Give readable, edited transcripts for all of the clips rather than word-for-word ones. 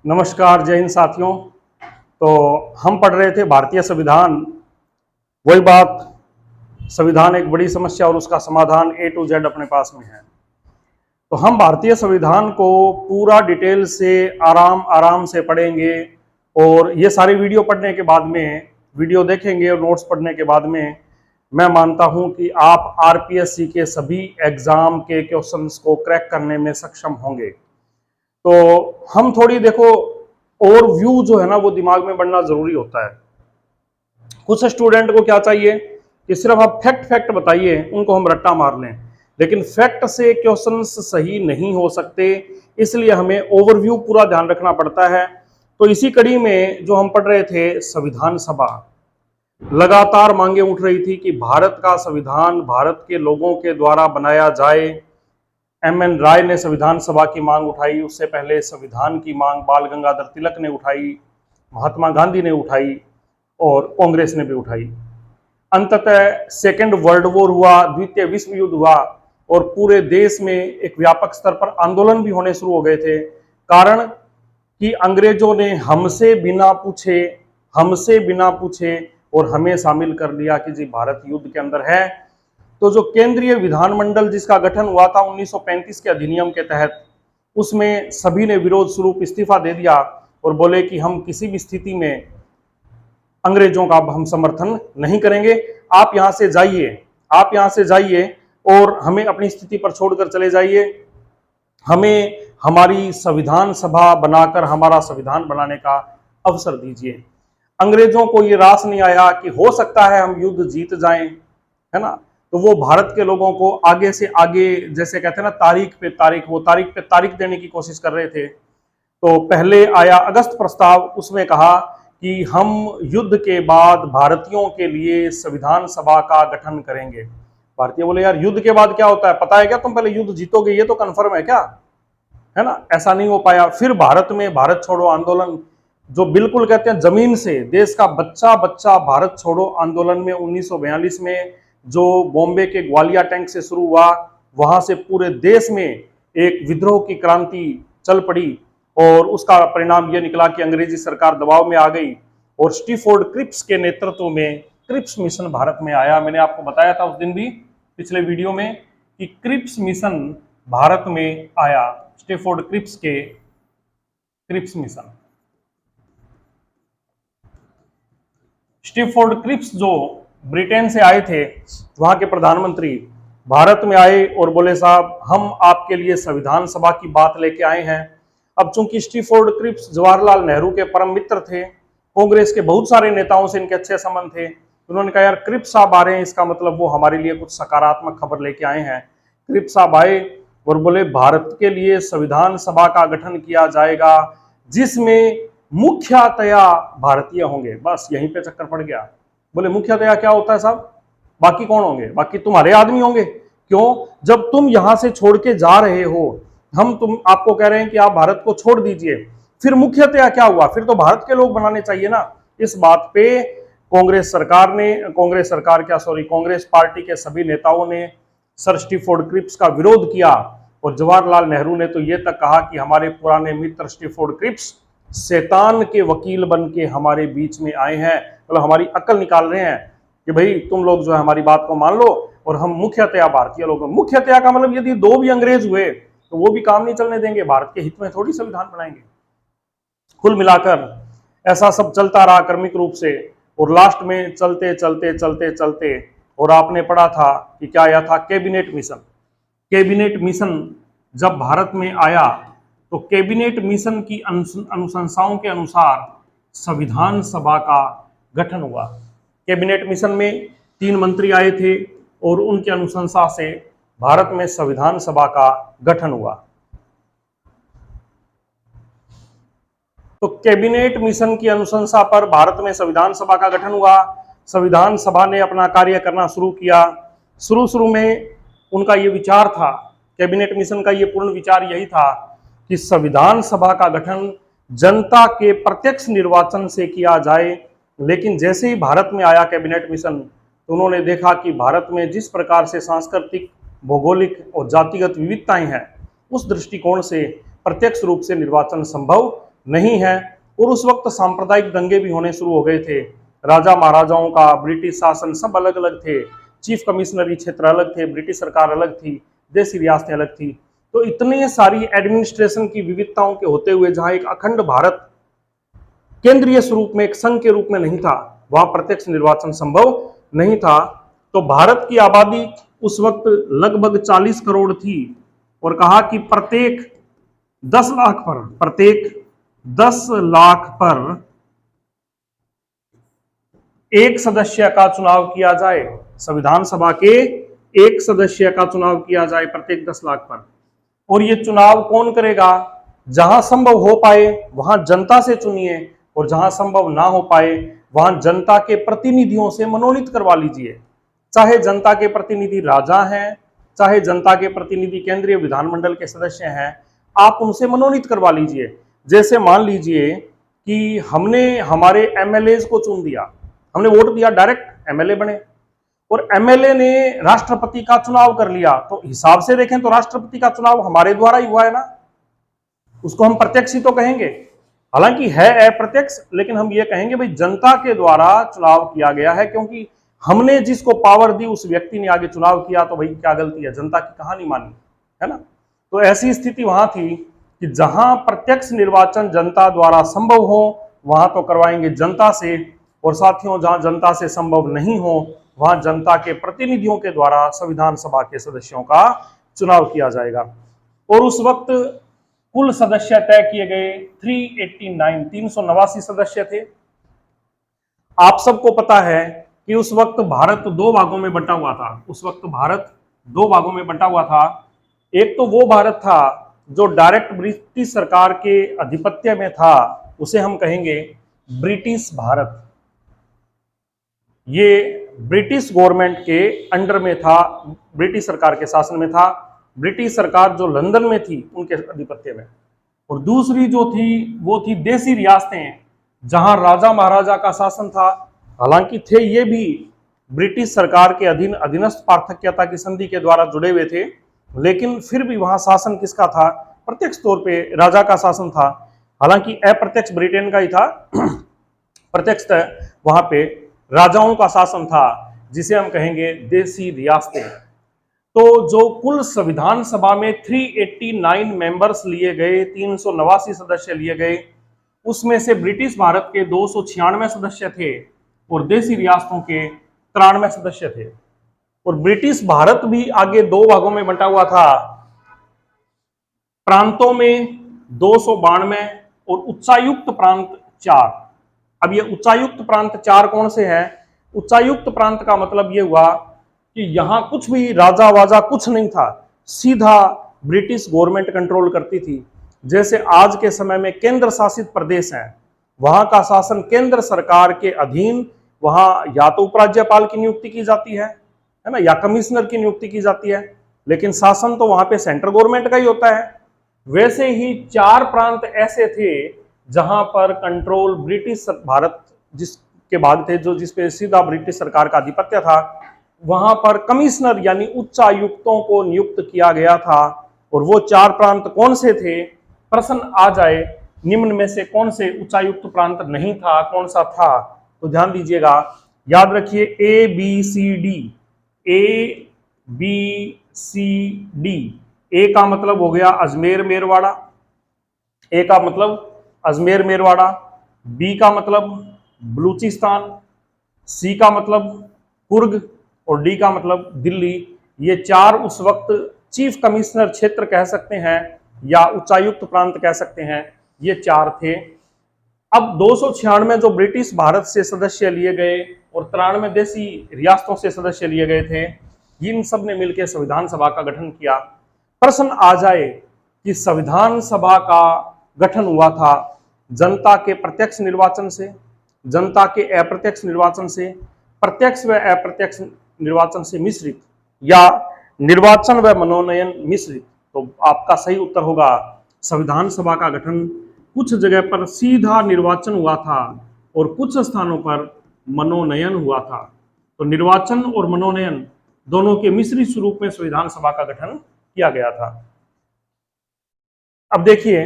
नमस्कार, जय हिंद साथियों। तो हम पढ़ रहे थे भारतीय संविधान। वही बात, संविधान एक बड़ी समस्या और उसका समाधान A to Z अपने पास में है। तो हम भारतीय संविधान को पूरा डिटेल से आराम आराम से पढ़ेंगे और ये सारी वीडियो पढ़ने के बाद में, वीडियो देखेंगे और नोट्स पढ़ने के बाद में मैं मानता हूं कि आप आरपीएससी के सभी एग्जाम के क्वेश्चंस को क्रैक करने में सक्षम होंगे। तो हम थोड़ी देखो ओवरव्यू जो है ना वो दिमाग में बढ़ना जरूरी होता है। कुछ स्टूडेंट को क्या चाहिए कि सिर्फ आप फैक्ट बताइए, उनको हम रट्टा मार लें, लेकिन फैक्ट से क्वेश्चंस सही नहीं हो सकते, इसलिए हमें ओवरव्यू पूरा ध्यान रखना पड़ता है। तो इसी कड़ी में जो हम पढ़ रहे थे संविधान सभा, लगातार मांगे उठ रही थी कि भारत का संविधान भारत के लोगों के द्वारा बनाया जाए। एम.एन. राय ने संविधान सभा की मांग उठाई, उससे पहले संविधान की मांग बाल गंगाधर तिलक ने उठाई, महात्मा गांधी ने उठाई और कांग्रेस ने भी उठाई। अंततः सेकेंड वर्ल्ड वॉर हुआ, द्वितीय विश्व युद्ध हुआ और पूरे देश में एक व्यापक स्तर पर आंदोलन भी होने शुरू हो गए थे। कारण कि अंग्रेजों ने हमसे बिना पूछे और हमें शामिल कर लिया कि जी भारत युद्ध के अंदर है। तो जो केंद्रीय विधानमंडल जिसका गठन हुआ था 1935 के अधिनियम के तहत, उसमें सभी ने विरोध स्वरूप इस्तीफा दे दिया और बोले कि हम किसी भी स्थिति में अंग्रेजों का हम समर्थन नहीं करेंगे। आप यहां से जाइए और हमें अपनी स्थिति पर छोड़कर चले जाइए। हमें हमारी संविधान सभा बनाकर हमारा संविधान बनाने का अवसर दीजिए। अंग्रेजों को ये रास नहीं आया कि हो सकता है हम युद्ध जीत जाएं, है ना। तो वो भारत के लोगों को आगे से आगे, जैसे कहते हैं ना, तारीख पे तारीख देने की कोशिश कर रहे थे। तो पहले आया अगस्त प्रस्ताव, उसमें कहा कि हम युद्ध के बाद भारतीयों के लिए संविधान सभा का गठन करेंगे। भारतीय बोले यार युद्ध के बाद क्या होता है, पता है क्या, तुम पहले युद्ध जीतोगे, ये तो कन्फर्म है क्या, है ना। ऐसा नहीं हो पाया। फिर भारत में भारत छोड़ो आंदोलन, जो बिल्कुल कहते हैं जमीन से देश का बच्चा भारत छोड़ो आंदोलन में 1942 में जो बॉम्बे के ग्वालियर टैंक से शुरू हुआ, वहां से पूरे देश में एक विद्रोह की क्रांति चल पड़ी और उसका परिणाम यह निकला कि अंग्रेजी सरकार दबाव में आ गई और स्टीफोर्ड क्रिप्स के नेतृत्व में क्रिप्स मिशन भारत में आया। मैंने आपको बताया था उस दिन भी पिछले वीडियो में कि क्रिप्स मिशन भारत में आया, स्टीफोर्ड क्रिप्स के क्रिप्स मिशन। स्टीफोर्ड क्रिप्स जो ब्रिटेन से आए थे, वहां के प्रधानमंत्री भारत में आए और बोले साहब हम आपके लिए संविधान सभा की बात लेके आए हैं। अब चूंकि स्टीफोर्ड क्रिप्स जवाहरलाल नेहरू के परम मित्र थे, कांग्रेस के बहुत सारे नेताओं से इनके अच्छे संबंध थे, उन्होंने कहा यार क्रिप्स साहब आ रहे हैं, इसका मतलब वो हमारे लिए कुछ सकारात्मक खबर लेके आए हैं। क्रिप्स साहब आए और बोले भारत के लिए संविधान सभा का गठन किया जाएगा जिसमें मुख्यतया भारतीय होंगे। बस यहीं पे चक्कर पड़ गया। बोले मुख्यतया क्या होता है साहब, बाकी कौन होंगे, बाकी तुम्हारे आदमी होंगे। क्यों, जब तुम यहां से छोड़ के जा रहे हो, आपको कह रहे हैं कि आप भारत को छोड़ दीजिए, फिर मुख्यतया क्या हुआ, फिर तो भारत के लोग बनाने चाहिए ना। इस बात पे कांग्रेस पार्टी के सभी नेताओं ने सर स्टीफोर्ड क्रिप्स का विरोध किया और जवाहरलाल नेहरू ने तो ये तक कहा कि हमारे पुराने मित्र स्टीफोर्ड क्रिप्स शैतान के वकील बन के हमारे बीच में आए हैं, मतलब हमारी अक्ल निकाल रहे हैं कि भाई तुम लोग जो है हमारी बात को मान लो और हम मुख्यतया भारतीय लोग। मुख्यतया का मतलब यदि दो भी अंग्रेज हुए तो वो भी काम नहीं चलने देंगे, भारत के हित में थोड़ी संविधान बनाएंगे। कुल मिलाकर ऐसा सब चलता रहा क्रमिक रूप से और लास्ट में चलते और आपने पढ़ा था कि क्या आया था, कैबिनेट मिशन जब भारत में आया तो कैबिनेट मिशन की अनुशंसाओं के अनुसार संविधान सभा का गठन हुआ। कैबिनेट मिशन में 3 मंत्री आए थे और उनकी अनुशंसा से भारत में संविधान सभा का गठन हुआ। तो कैबिनेट मिशन की अनुशंसा पर भारत में संविधान सभा का गठन हुआ। संविधान सभा ने अपना कार्य करना शुरू किया। शुरू में उनका ये विचार था, कैबिनेट मिशन का ये पूर्ण विचार यही था कि संविधान सभा का गठन जनता के प्रत्यक्ष निर्वाचन से किया जाए। लेकिन जैसे ही भारत में आया कैबिनेट मिशन, तो उन्होंने देखा कि भारत में जिस प्रकार से सांस्कृतिक, भौगोलिक और जातिगत विविधताएं हैं, उस दृष्टिकोण से प्रत्यक्ष रूप से निर्वाचन संभव नहीं है। और उस वक्त सांप्रदायिक दंगे भी होने शुरू हो गए थे। राजा महाराजाओं का, ब्रिटिश शासन सब अलग अलग थे, चीफ कमिश्नरी क्षेत्र अलग थे, ब्रिटिश सरकार अलग थी, देसी रियासतें अलग थी। तो इतने सारी एडमिनिस्ट्रेशन की विविधताओं के होते हुए जहां एक अखंड भारत केंद्रीय स्वरूप में, एक संघ के रूप में नहीं था, वहां प्रत्यक्ष निर्वाचन संभव नहीं था। तो भारत की आबादी उस वक्त लगभग 40 करोड़ थी और कहा कि प्रत्येक 10 लाख पर एक सदस्य का चुनाव किया जाए, संविधान सभा के एक सदस्य का चुनाव किया जाए प्रत्येक 10 लाख पर। और ये चुनाव कौन करेगा? जहां संभव हो पाए वहां जनता से चुनिए, और जहां संभव ना हो पाए वहां जनता के प्रतिनिधियों से मनोनीत करवा लीजिए। चाहे जनता के प्रतिनिधि राजा हैं, चाहे जनता के प्रतिनिधि केंद्रीय विधानमंडल के सदस्य हैं, आप उनसे मनोनीत करवा लीजिए। जैसे मान लीजिए कि हमने हमारे एमएलए को चुन दिया, हमने वोट दिया, डायरेक्ट एमएलए बने, और एमएलए ने राष्ट्रपति का चुनाव कर लिया, तो हिसाब से देखें तो राष्ट्रपति का चुनाव हमारे द्वारा ही हुआ है ना, उसको हम प्रत्यक्ष ही तो कहेंगे। हालांकि है अप्रत्यक्ष, लेकिन हम ये कहेंगे भाई जनता के द्वारा चुनाव किया गया है, क्योंकि हमने जिसको पावर दी उस व्यक्ति ने आगे चुनाव किया, तो भाई क्या गलती है, जनता की कहानी मानी, है ना। तो ऐसी स्थिति वहां थी कि जहां प्रत्यक्ष निर्वाचन जनता द्वारा संभव हो वहां तो करवाएंगे जनता से, और साथियों जहां जनता से संभव नहीं हो वहां जनता के प्रतिनिधियों के द्वारा संविधान सभा के सदस्यों का चुनाव किया जाएगा। और उस वक्त कुल सदस्य तय किए गए 389 सदस्य थे। आप सबको पता है कि उस वक्त भारत 2 भागों में बंटा हुआ था। उस वक्त भारत 2 भागों में बंटा हुआ था। एक तो वो भारत था जो डायरेक्ट ब्रिटिश सरकार के आधिपत्य में था, उसे हम कहेंगे ब्रिटिश भारत। ये ब्रिटिश गवर्नमेंट के अंडर में था, ब्रिटिश सरकार के शासन में था। ब्रिटिश सरकार जो लंदन में थी उनके आधिपत्य में। और दूसरी जो थी वो थी देसी रियासतें, जहां राजा महाराजा का शासन था। हालांकि थे ये भी ब्रिटिश सरकार के अधीन, अधीनस्थ पार्थक्यता की संधि के द्वारा जुड़े हुए थे, लेकिन फिर भी वहां शासन किसका था? प्रत्यक्ष तौर पे राजा का शासन था। हालांकि अप्रत्यक्ष ब्रिटेन का ही था, प्रत्यक्ष वहां पे राजाओं का शासन था, जिसे हम कहेंगे देसी रियासतें। तो जो कुल संविधान सभा में 389 मेंबर्स लिए गए, 389 सदस्य लिए गए, उसमें से ब्रिटिश भारत के 296 सदस्य थे और देसी रियासतों के 93 सदस्य थे। और ब्रिटिश भारत भी आगे 2 भागों में बंटा हुआ था, प्रांतों में 292 और उच्चायुक्त प्रांत 4। अब ये उच्चायुक्त प्रांत 4 कौन से हैं? उच्चायुक्त प्रांत का मतलब ये हुआ कि यहां कुछ भी राजा वाजा कुछ नहीं था, सीधा ब्रिटिश गवर्नमेंट कंट्रोल करती थी। जैसे आज के समय में केंद्र शासित प्रदेश हैं, वहां का शासन केंद्र सरकार के अधीन, वहां या तो उपराज्यपाल की नियुक्ति की जाती है ना, या कमिश्नर की नियुक्ति की जाती है, लेकिन शासन तो वहां पे सेंट्रल गवर्नमेंट का ही होता है। वैसे ही 4 प्रांत ऐसे थे जहां पर कंट्रोल ब्रिटिश भारत जिसके भाग थे, जो जिसपे सीधा ब्रिटिश सरकार का आधिपत्य था, वहां पर कमिश्नर यानी उच्चायुक्तों को नियुक्त किया गया था। और वो 4 प्रांत कौन से थे? प्रश्न आ जाए निम्न में से कौन से उच्चायुक्त प्रांत नहीं था, कौन सा था? तो ध्यान दीजिएगा, याद रखिए ABCD। ए का मतलब हो गया अजमेर मेरवाड़ा, ए का मतलब अजमेर मेरवाड़ा, बी का मतलब बलूचिस्तान, सी का मतलब कुर्ग और डी का मतलब दिल्ली। ये 4 उस वक्त चीफ कमिश्नर क्षेत्र कह सकते हैं या उच्चायुक्त प्रांत कह सकते हैं, ये 4 थे। अब 296 जो ब्रिटिश भारत से सदस्य लिए गए और 93 देसी रियासतों से सदस्य लिए गए थे, इन सब ने मिलकर संविधान सभा का गठन किया। प्रश्न आ जाए कि संविधान सभा का गठन हुआ था जनता के प्रत्यक्ष निर्वाचन से, जनता के अप्रत्यक्ष निर्वाचन से, प्रत्यक्ष व अप्रत्यक्ष निर्वाचन से मिश्रित, या निर्वाचन व मनोनयन मिश्रित? तो आपका सही उत्तर होगा संविधान सभा का गठन कुछ जगह पर सीधा निर्वाचन हुआ था और कुछ स्थानों पर मनोनयन हुआ था। तो निर्वाचन और मनोनयन दोनों के मिश्रित स्वरूप में संविधान सभा का गठन किया गया था। अब देखिए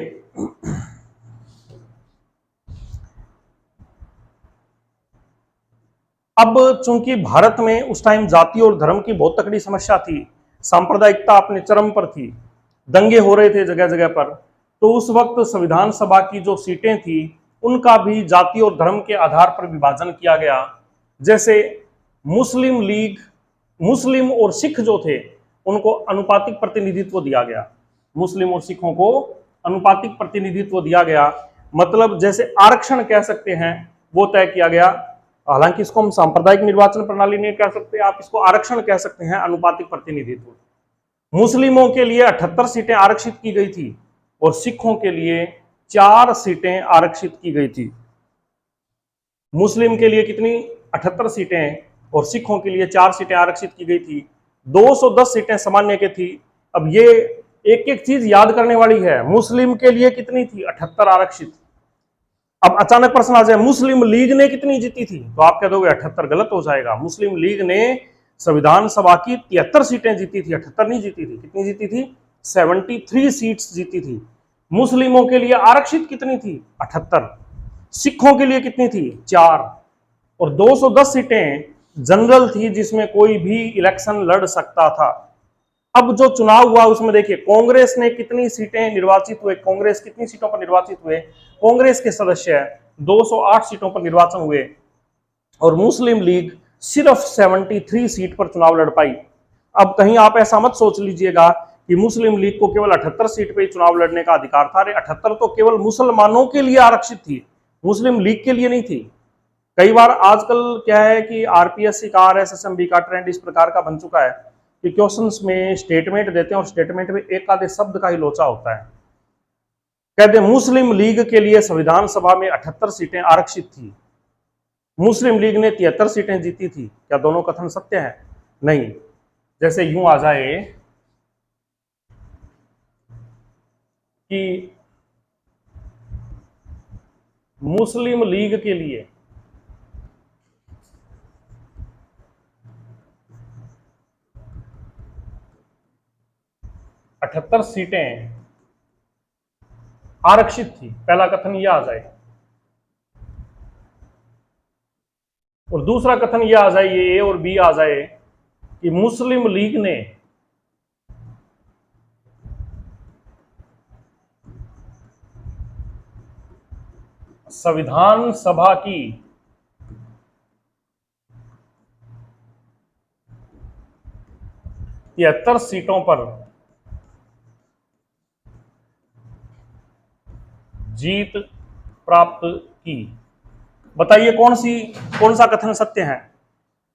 अब चूंकि भारत में उस टाइम जाति और धर्म की बहुत तकड़ी समस्या थी, सांप्रदायिकता अपने चरम पर थी, दंगे हो रहे थे जगह जगह पर, तो उस वक्त संविधान सभा की जो सीटें थी उनका भी जाति और धर्म के आधार पर विभाजन किया गया। जैसे मुस्लिम लीग, मुस्लिम और सिख जो थे उनको अनुपातिक प्रतिनिधित्व दिया गया, मुस्लिम और सिखों को अनुपातिक प्रतिनिधित्व दिया गया, मतलब जैसे आरक्षण कह सकते हैं वो तय किया गया। हालांकि इसको हम सांप्रदायिक निर्वाचन प्रणाली नहीं कह सकते, आप इसको आरक्षण कह सकते हैं, अनुपातिक प्रतिनिधित्व। मुस्लिमों के लिए 78 सीटें आरक्षित की गई थी और सिखों के लिए 4 सीटें आरक्षित की गई थी। मुस्लिम के लिए कितनी? 78 सीटें और सिखों के लिए 4 सीटें आरक्षित की गई थी। 210 सीटें सामान्य के थी। अब ये एक एक चीज याद करने वाली है। मुस्लिम के लिए कितनी थी? 78 आरक्षित। अब अचानक प्रश्न आ जाए मुस्लिम लीग ने कितनी जीती थी, तो आप कह दोगे 78, गलत हो जाएगा। मुस्लिम लीग ने संविधान सभा की 73 सीटें जीती थी, 78 नहीं जीती थी। कितनी जीती थी? 73 सीट्स जीती थी। मुस्लिमों के लिए आरक्षित कितनी थी? 78। सिखों के लिए कितनी थी? 4। और 210 सीटें जनरल थी जिसमें कोई भी इलेक्शन लड़ सकता था। अब जो चुनाव हुआ उसमें देखिए कांग्रेस ने कितनी सीटें निर्वाचित हुए, कांग्रेस कितनी सीटों पर निर्वाचित हुए, कांग्रेस के सदस्य 208 सीटों पर निर्वाचन हुए और मुस्लिम लीग सिर्फ 73 सीट पर चुनाव लड़ पाई। अब कहीं आप ऐसा मत सोच लीजिएगा कि मुस्लिम लीग को केवल 78 सीट पे चुनाव लड़ने का अधिकार था। अरे 78 तो केवल मुसलमानों के लिए आरक्षित थी, मुस्लिम लीग के लिए नहीं थी। कई बार आजकल क्या है कि आरपीएससी का, आरएसएसएमबी का ट्रेंड इस प्रकार का बन चुका है कि क्वेश्चंस में स्टेटमेंट देते हैं और स्टेटमेंट में एक आधे शब्द का ही लोचा होता है। कहते मुस्लिम लीग के लिए संविधान सभा में 78 सीटें आरक्षित थी, मुस्लिम लीग ने 73 सीटें जीती थी। क्या दोनों कथन सत्य है? नहीं। जैसे यूं आ जाए कि मुस्लिम लीग के लिए 78 सीटें आरक्षित थी, पहला कथन यह आ जाए। और दूसरा कथन यह आ जाए, ये ए और बी आ जाए कि मुस्लिम लीग ने संविधान सभा की 73 सीटों पर जीत प्राप्त की। बताइए कौन सा कथन सत्य है?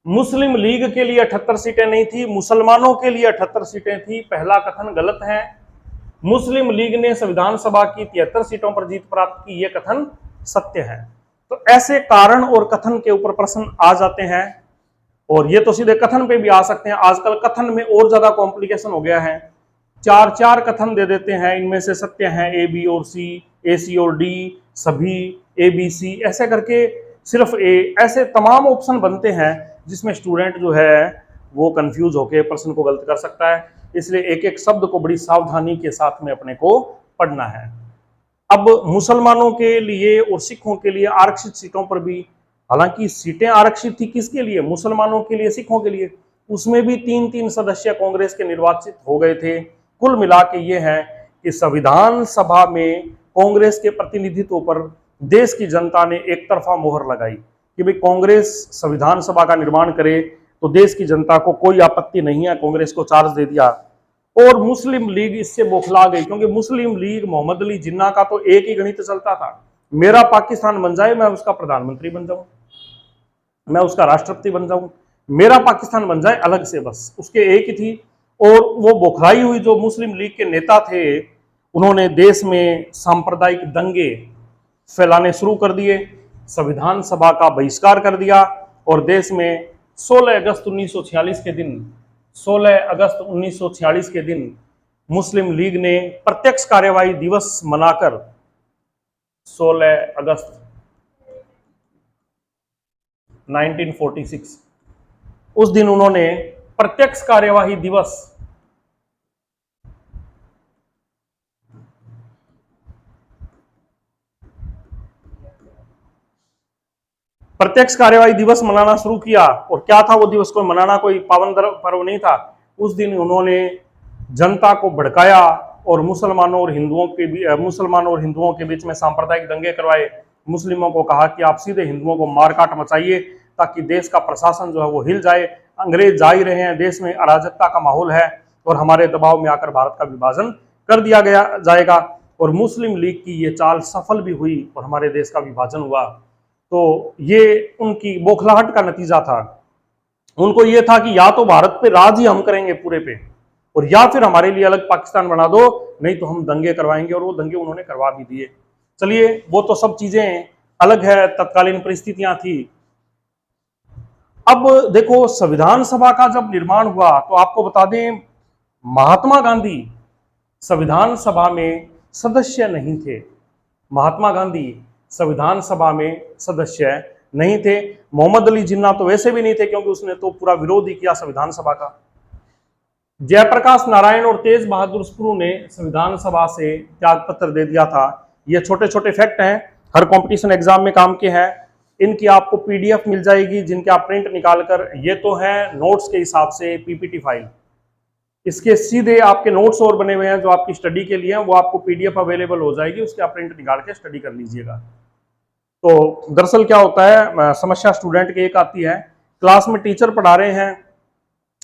मुस्लिम लीग के लिए 78 सीटें नहीं थी, मुसलमानों के लिए 78 सीटें थी, पहला कथन गलत है। मुस्लिम लीग ने संविधान सभा की 73 सीटों पर जीत प्राप्त की, यह कथन सत्य है। तो ऐसे कारण और कथन के ऊपर प्रश्न आ जाते हैं और ये तो सीधे कथन पे भी आ सकते हैं। आजकल कथन में और ज्यादा कॉम्प्लिकेशन हो गया है, 4 कथन दे देते हैं, इनमें से सत्य है ए बी और सी, ए सी और डी, सभी ए बी सी, ऐसे करके सिर्फ ए, ऐसे तमाम ऑप्शन बनते हैं जिसमें स्टूडेंट जो है वो कंफ्यूज होकर प्रश्न को गलत कर सकता है। इसलिए एक एक शब्द को बड़ी सावधानी के साथ में अपने को पढ़ना है। अब मुसलमानों के लिए और सिखों के लिए आरक्षित सीटों पर भी, हालांकि सीटें आरक्षित थी किसके लिए? मुसलमानों के लिए, सिखों के लिए। उसमें भी 3-3 सदस्य कांग्रेस के निर्वाचित हो गए थे। कुल मिला के ये है कि संविधान सभा में कांग्रेस के प्रतिनिधित्व पर देश की जनता ने एक तरफा मोहर लगाई कि भाई कांग्रेस संविधान सभा का निर्माण करे, तो देश की जनता को कोई आपत्ति नहीं है, कांग्रेस को चार्ज दे दिया। और मुस्लिम लीग इससे बौखला गई क्योंकि मुस्लिम लीग मोहम्मद अली जिन्ना का तो एक ही गणित चलता था, मेरा पाकिस्तान बन जाए, मैं उसका प्रधानमंत्री बन जाऊं, मैं उसका राष्ट्रपति बन जाऊं, मेरा पाकिस्तान बन जाए अलग से, बस उसके एक ही थी। और वो बौखलाई हुई जो मुस्लिम लीग के नेता थे, उन्होंने देश में सांप्रदायिक दंगे फैलाने शुरू कर दिए, संविधान सभा का बहिष्कार कर दिया और देश में 16 अगस्त 1946 के दिन 16 अगस्त 1946 के दिन मुस्लिम लीग ने प्रत्यक्ष कार्यवाही दिवस मनाकर 16 अगस्त 1946 उस दिन उन्होंने प्रत्यक्ष कार्यवाही दिवस प्रत्यक्ष कार्यवाही दिवस मनाना शुरू किया। और क्या था वो दिवस? कोई मनाना कोई पावन पर्व नहीं था। उस दिन उन्होंने जनता को भड़काया और मुसलमानों और हिंदुओं के बीच में सांप्रदायिक दंगे करवाए। मुस्लिमों को कहा कि आप सीधे हिंदुओं को मारकाट मचाइए ताकि देश का प्रशासन जो है वो हिल जाए। अंग्रेज जा ही रहे हैं, देश में अराजकता का माहौल है और हमारे दबाव में आकर भारत का विभाजन कर दिया जाएगा। और मुस्लिम लीग की ये चाल सफल भी हुई और हमारे देश का विभाजन हुआ। तो ये उनकी बौखलाहट का नतीजा था। उनको ये था कि या तो भारत पे राज ही हम करेंगे पूरे पे, और या फिर हमारे लिए अलग पाकिस्तान बना दो, नहीं तो हम दंगे करवाएंगे। और वो दंगे उन्होंने करवा भी दिए। चलिए, वो तो सब चीजें अलग है, तत्कालीन परिस्थितियां थी। अब देखो, संविधान सभा का जब निर्माण हुआ तो आपको बता दें, महात्मा गांधी संविधान सभा में सदस्य नहीं थे। महात्मा गांधी संविधान सभा में सदस्य नहीं थे। मोहम्मद अली जिन्ना तो वैसे भी नहीं थे, क्योंकि उसने तो पूरा विरोध ही किया संविधान सभा का। जयप्रकाश नारायण और तेज बहादुर स्प्रू ने संविधान सभा से त्याग पत्र दे दिया था। ये छोटे छोटे फैक्ट हैं, हर कंपटीशन एग्जाम में काम के हैं। इनकी आपको पीडीएफ मिल जाएगी, जिनके आप प्रिंट निकाल कर, ये तो है नोट्स के हिसाब से पीपीटी फाइल, इसके सीधे आपके नोट्स और बने हुए हैं जो आपकी स्टडी के लिए हैं, वो आपको पीडीएफ अवेलेबल हो जाएगी, उसके आप प्रिंट निकाल के स्टडी कर लीजिएगा। तो दरअसल क्या होता है, समस्या स्टूडेंट की एक आती है, क्लास में टीचर पढ़ा रहे हैं,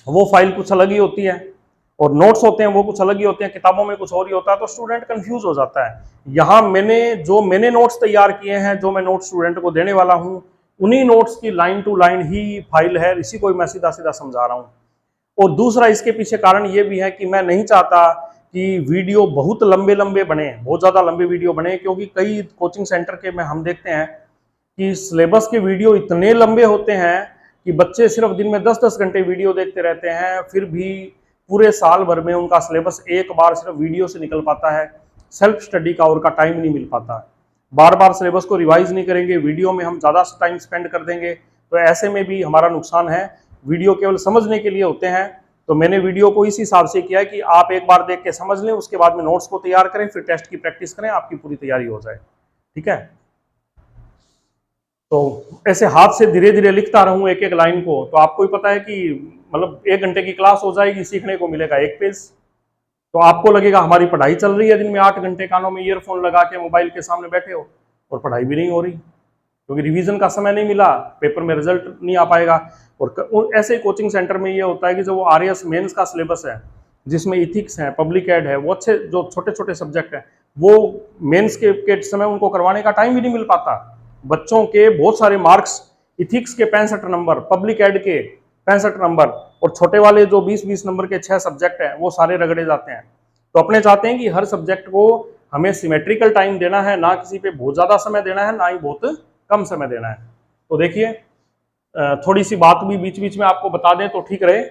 वो फाइल कुछ अलग ही होती है और नोट्स होते हैं वो कुछ अलग ही होते हैं, किताबों में कुछ और ही होता है, तो स्टूडेंट कंफ्यूज हो जाता है। यहाँ मैंने नोट्स तैयार किए हैं, जो मैं नोट्स स्टूडेंट को देने वाला हूँ, उन्हीं नोट्स की लाइन टू लाइन ही फाइल है, इसी को मैं सीधा सीधा समझा रहा हूँ। और दूसरा इसके पीछे कारण ये भी है कि मैं नहीं चाहता कि वीडियो बहुत लंबे लंबे बने, बहुत ज़्यादा लंबे वीडियो बने, क्योंकि कई कोचिंग सेंटर के में हम देखते हैं कि सिलेबस के वीडियो इतने लंबे होते हैं कि बच्चे सिर्फ दिन में 10-10 घंटे वीडियो देखते रहते हैं, फिर भी पूरे साल भर में उनका सिलेबस एक बार सिर्फ वीडियो से निकल पाता है, सेल्फ स्टडी का और का टाइम नहीं मिल पाता। बार बार सिलेबस को रिवाइज नहीं करेंगे, वीडियो में हम ज़्यादा टाइम स्पेंड कर देंगे, तो ऐसे में भी हमारा नुकसान है। वीडियो केवल समझने के लिए होते हैं, तो मैंने वीडियो को इस हिसाब से किया है कि आप एक बार देख के समझ लें, उसके बाद में नोट्स को तैयार करें, फिर टेस्ट की प्रैक्टिस करें, आपकी पूरी तैयारी हो जाए। ठीक है, तो ऐसे हाथ से धीरे धीरे लिखता रहूं एक एक लाइन को, तो आपको ही पता है कि मतलब 1 घंटे की क्लास हो जाएगी, सीखने को मिलेगा 1 पेज। तो आपको लगेगा हमारी पढ़ाई चल रही है, दिन में 8 घंटे कानों में ईयरफोन लगा के मोबाइल के सामने बैठे हो और पढ़ाई भी नहीं हो रही, क्योंकि रिवीजन का समय नहीं मिला, पेपर में रिजल्ट नहीं आ पाएगा। और ऐसे कोचिंग सेंटर में ये होता है कि जो वो आरएस मेंस का सिलेबस है, जिसमें इथिक्स है, पब्लिक एड है, वो अच्छे जो छोटे छोटे सब्जेक्ट हैं, वो मेंस के समय उनको करवाने का टाइम भी नहीं मिल पाता। बच्चों के बहुत सारे मार्क्स, इथिक्स के 65 नंबर, पब्लिक एड के 65 नंबर, और छोटे वाले जो 20-20 नंबर के 6 सब्जेक्ट हैं, वो सारे रगड़े जाते हैं। तो अपने चाहते हैं कि हर सब्जेक्ट को हमें सिमेट्रिकल टाइम देना है, ना किसी पे बहुत ज़्यादा समय देना है, ना ही बहुत कम समय देना है। तो देखिए, थोड़ी सी बात भी बीच बीच में आपको बता दें तो ठीक रहे।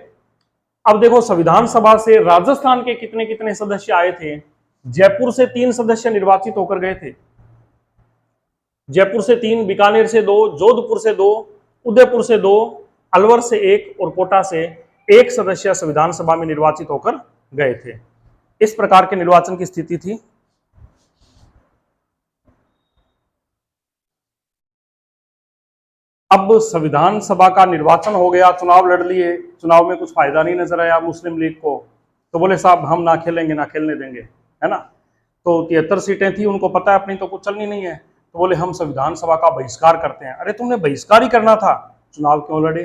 अब देखो, संविधान सभा से राजस्थान के कितने कितने सदस्य आए थे। जयपुर से 3 सदस्य निर्वाचित होकर गए थे, जयपुर से 3, बीकानेर से 2, जोधपुर से 2, उदयपुर से 2, अलवर से 1 और कोटा से 1 सदस्य संविधान सभा में निर्वाचित होकर गए थे। इस प्रकार के निर्वाचन की स्थिति थी। अब संविधान सभा का निर्वाचन हो गया, चुनाव लड़ लिए, चुनाव में कुछ फायदा नहीं नजर आया मुस्लिम लीग को, तो बोले साहब हम ना खेलेंगे, ना खेलने देंगे, है ना। तो 73 सीटें थी, उनको पता है अपनी तो कुछ चलनी नहीं है, तो बोले हम संविधान सभा का बहिष्कार करते हैं। अरे तुमने बहिष्कार ही करना था, चुनाव क्यों लड़े?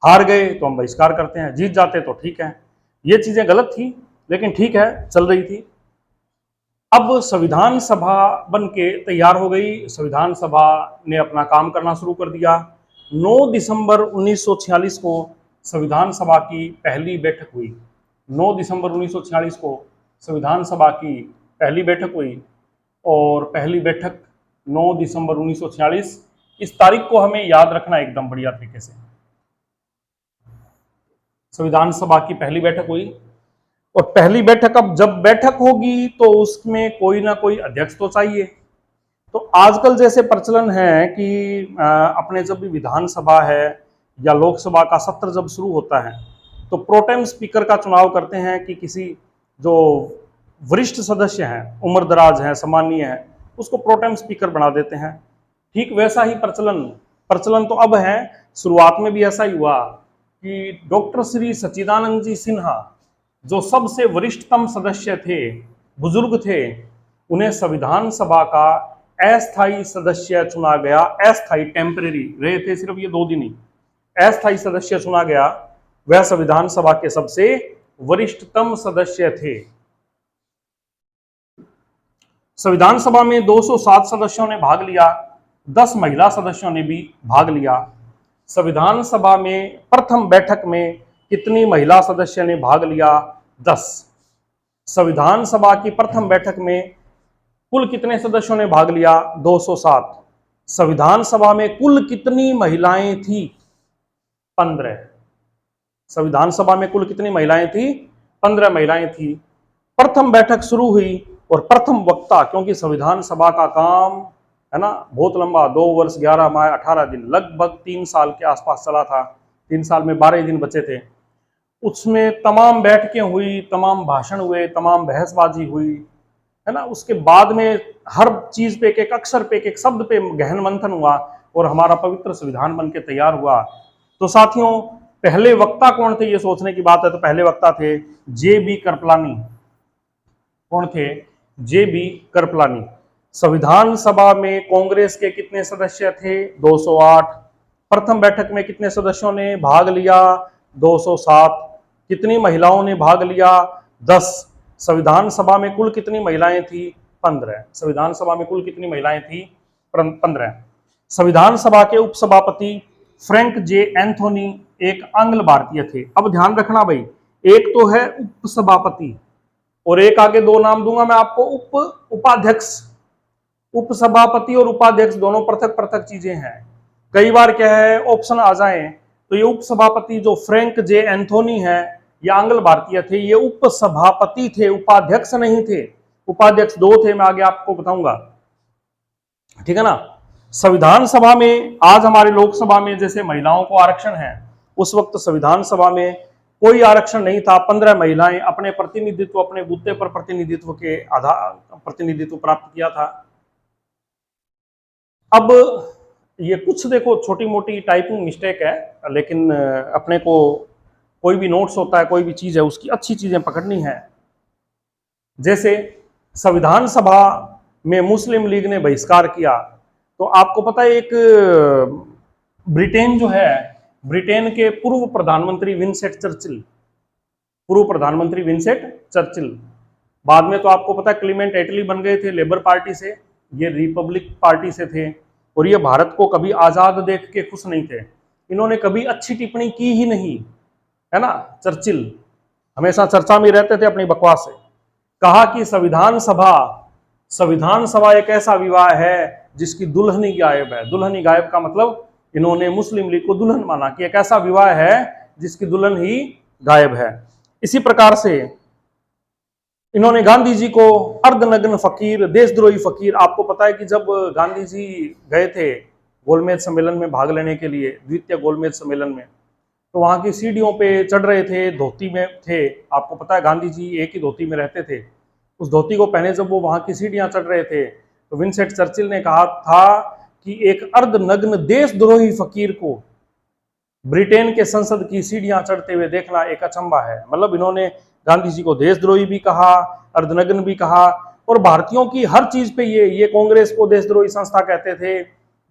हार गए तो हम बहिष्कार करते हैं, जीत जाते तो ठीक है। ये चीजें गलत थी, लेकिन ठीक है, चल रही थी। अब संविधान सभा बन के तैयार हो गई, संविधान सभा ने अपना काम करना शुरू कर दिया। 9 दिसंबर 1946 को संविधान सभा की पहली बैठक हुई। 9 दिसंबर 1946 को संविधान सभा की पहली बैठक हुई, और पहली बैठक 9 दिसंबर 1946, इस तारीख को हमें याद रखना एकदम बढ़िया तरीके से। संविधान सभा की पहली बैठक हुई, और पहली बैठक, अब जब बैठक होगी तो उसमें कोई ना कोई अध्यक्ष तो चाहिए। तो आजकल जैसे प्रचलन है कि अपने जब भी विधानसभा है या लोकसभा का सत्र जब शुरू होता है, तो प्रोटेम स्पीकर का चुनाव करते हैं कि किसी जो वरिष्ठ सदस्य हैं, उम्रदराज हैं, सम्मानीय हैं, उसको प्रोटेम स्पीकर बना देते हैं। ठीक वैसा ही प्रचलन प्रचलन तो अब है, शुरुआत में भी ऐसा ही हुआ कि डॉक्टर श्री सच्चिदानंद जी सिन्हा जो सबसे वरिष्ठतम सदस्य थे, बुजुर्ग थे, उन्हें संविधान सभा का अस्थायी सदस्य चुना गया। अस्थायी, टेम्परेरी रहे थे सिर्फ ये 2 दिन ही, अस्थायी सदस्य चुना गया। वह संविधान सभा के सबसे वरिष्ठतम सदस्य थे। संविधान सभा में 207 सदस्यों ने भाग लिया, 10 महिला सदस्यों ने भी भाग लिया। संविधान सभा में प्रथम बैठक में कितनी महिला सदस्य ने भाग लिया? 10। संविधान सभा की प्रथम बैठक में कुल कितने सदस्यों ने भाग लिया? 207। संविधान सभा में कुल कितनी महिलाएं थी? 15। संविधान सभा में कुल कितनी महिलाएं थी? 15 महिलाएं थी। प्रथम बैठक शुरू हुई और प्रथम वक्ता, क्योंकि संविधान सभा का काम है ना बहुत लंबा, 2 वर्ष 11 माह 18 दिन, लगभग 3 साल के आसपास चला था। 3 साल में 12 दिन बचे थे। उसमें तमाम बैठकें हुई, तमाम भाषण हुए, तमाम बहसबाजी हुई, है ना। उसके बाद में हर चीज पे, एक अक्षर पे, एक शब्द पे गहन मंथन हुआ और हमारा पवित्र संविधान बन के तैयार हुआ। तो साथियों, पहले वक्ता कौन थे ये सोचने की बात है। तो पहले वक्ता थे जे.बी. कृपलानी। कौन थे? जे.बी. कृपलानी। संविधान सभा में कांग्रेस के कितने सदस्य थे? 208। प्रथम बैठक में कितने सदस्यों ने भाग लिया? 207। कितनी महिलाओं ने भाग लिया? 10। संविधान सभा में कुल कितनी महिलाएं थी? 15। संविधान सभा में कुल कितनी महिलाएं थी? 15। संविधान सभा के उपसभापति फ्रैंक जे एंथोनी एक आंग्ल भारतीय थे। अब ध्यान रखना भाई, एक तो है उपसभापति और एक आगे 2 नाम दूंगा मैं आपको, उपाध्यक्ष। उपसभापति और उपाध्यक्ष दोनों पृथक पृथक चीजें हैं। कई बार क्या है, ऑप्शन आ जाए तो ये उपसभापति जो फ्रैंक जे एंथोनी है, ये आंग्ल भारतीय थे, ये उपसभापति थे, उपाध्यक्ष नहीं थे। उपाध्यक्ष 2 थे, मैं आगे आपको बताऊंगा, ठीक है ना। संविधान सभा में, आज हमारे लोकसभा में जैसे महिलाओं को आरक्षण है, उस वक्त संविधान सभा में कोई आरक्षण नहीं था। 15 महिलाएं अपने प्रतिनिधित्व, अपने बूते पर प्रतिनिधित्व के आधार प्रतिनिधित्व प्राप्त किया था। अब ये कुछ देखो छोटी मोटी टाइपिंग मिस्टेक है, लेकिन अपने को कोई भी नोट्स होता है, कोई भी चीज है, उसकी अच्छी चीजें पकड़नी है। जैसे संविधान सभा में मुस्लिम लीग ने बहिष्कार किया, तो आपको पता है एक ब्रिटेन जो है, ब्रिटेन के पूर्व प्रधानमंत्री विंसेंट चर्चिल, पूर्व प्रधानमंत्री विंसेंट चर्चिल, बाद में तो आपको पता है क्लीमेंट एटली बन गए थे लेबर पार्टी से, ये रिपब्लिक पार्टी से थे, और ये भारत को कभी आजाद देख के खुश नहीं थे। इन्होंने कभी अच्छी टिप्पणी की ही नहीं, है ना। चर्चिल हमेशा चर्चा में रहते थे अपनी बकवास से। कहा कि संविधान सभा एक ऐसा विवाह है जिसकी दुल्हन ही गायब है। दुल्हन ही गायब का मतलब इन्होंने मुस्लिम लीग को दुल्हन माना कि एक ऐसा विवाह है जिसकी दुल्हन ही गायब है। इसी प्रकार से इन्होंने गांधी जी को अर्धनग्न फकीर, देशद्रोही फकीर, आपको पता है कि जब गांधी जी गए थे गोलमेज सम्मेलन में भाग लेने के लिए, द्वितीय गोलमेज सम्मेलन में, तो वहां की सीढ़ियों पे चढ़ रहे थे, धोती में थे। आपको पता है गांधी जी एक ही धोती में रहते थे। उस धोती को पहने जब वो वहां की सीढ़ियां चढ़ रहे थे, तो विंसेंट चर्चिल ने कहा था कि एक अर्धनग्न देशद्रोही फकीर को ब्रिटेन के संसद की सीढ़ियां चढ़ते हुए देखना एक अचंभा है। मतलब इन्होंने गांधी जी को देशद्रोही भी कहा, अर्धनग्न भी कहा, और भारतीयों की हर चीज पे ये कांग्रेस को देशद्रोही संस्था कहते थे,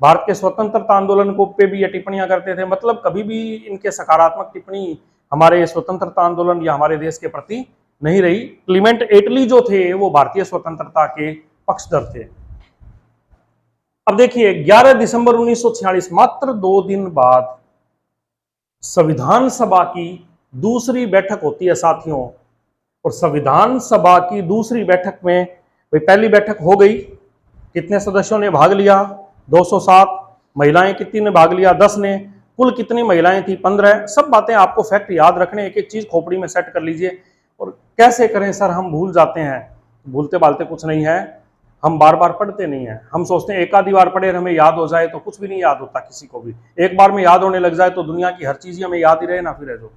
भारत के स्वतंत्रता आंदोलन को पे भी ये टिप्पणियां करते थे। मतलब कभी भी इनके सकारात्मक टिप्पणी हमारे स्वतंत्रता आंदोलन या हमारे देश के प्रति नहीं रही। क्लीमेंट एटली जो थे वो भारतीय स्वतंत्रता के पक्षधर थे। अब देखिए 11 दिसंबर 1946, मात्र 2 दिन बाद संविधान सभा की दूसरी बैठक होती है साथियों। और संविधान सभा की दूसरी बैठक में, पहली बैठक हो गई, कितने सदस्यों ने भाग लिया? 207। महिलाएं कितनी ने भाग लिया? 10 ने। कुल कितनी महिलाएं थी? 15। सब बातें आपको फैक्ट याद रखने, एक एक चीज खोपड़ी में सेट कर लीजिए। और कैसे करें सर, हम भूल जाते हैं। भूलते बालते कुछ नहीं है, हम बार बार पढ़ते नहीं है। हम सोचते हैं एक आधी बार पढ़े हमें याद हो जाए, तो कुछ भी नहीं याद होता किसी को भी। एक बार में याद होने लग जाए तो दुनिया की हर चीज हमें याद ही रहे ना फिर जो।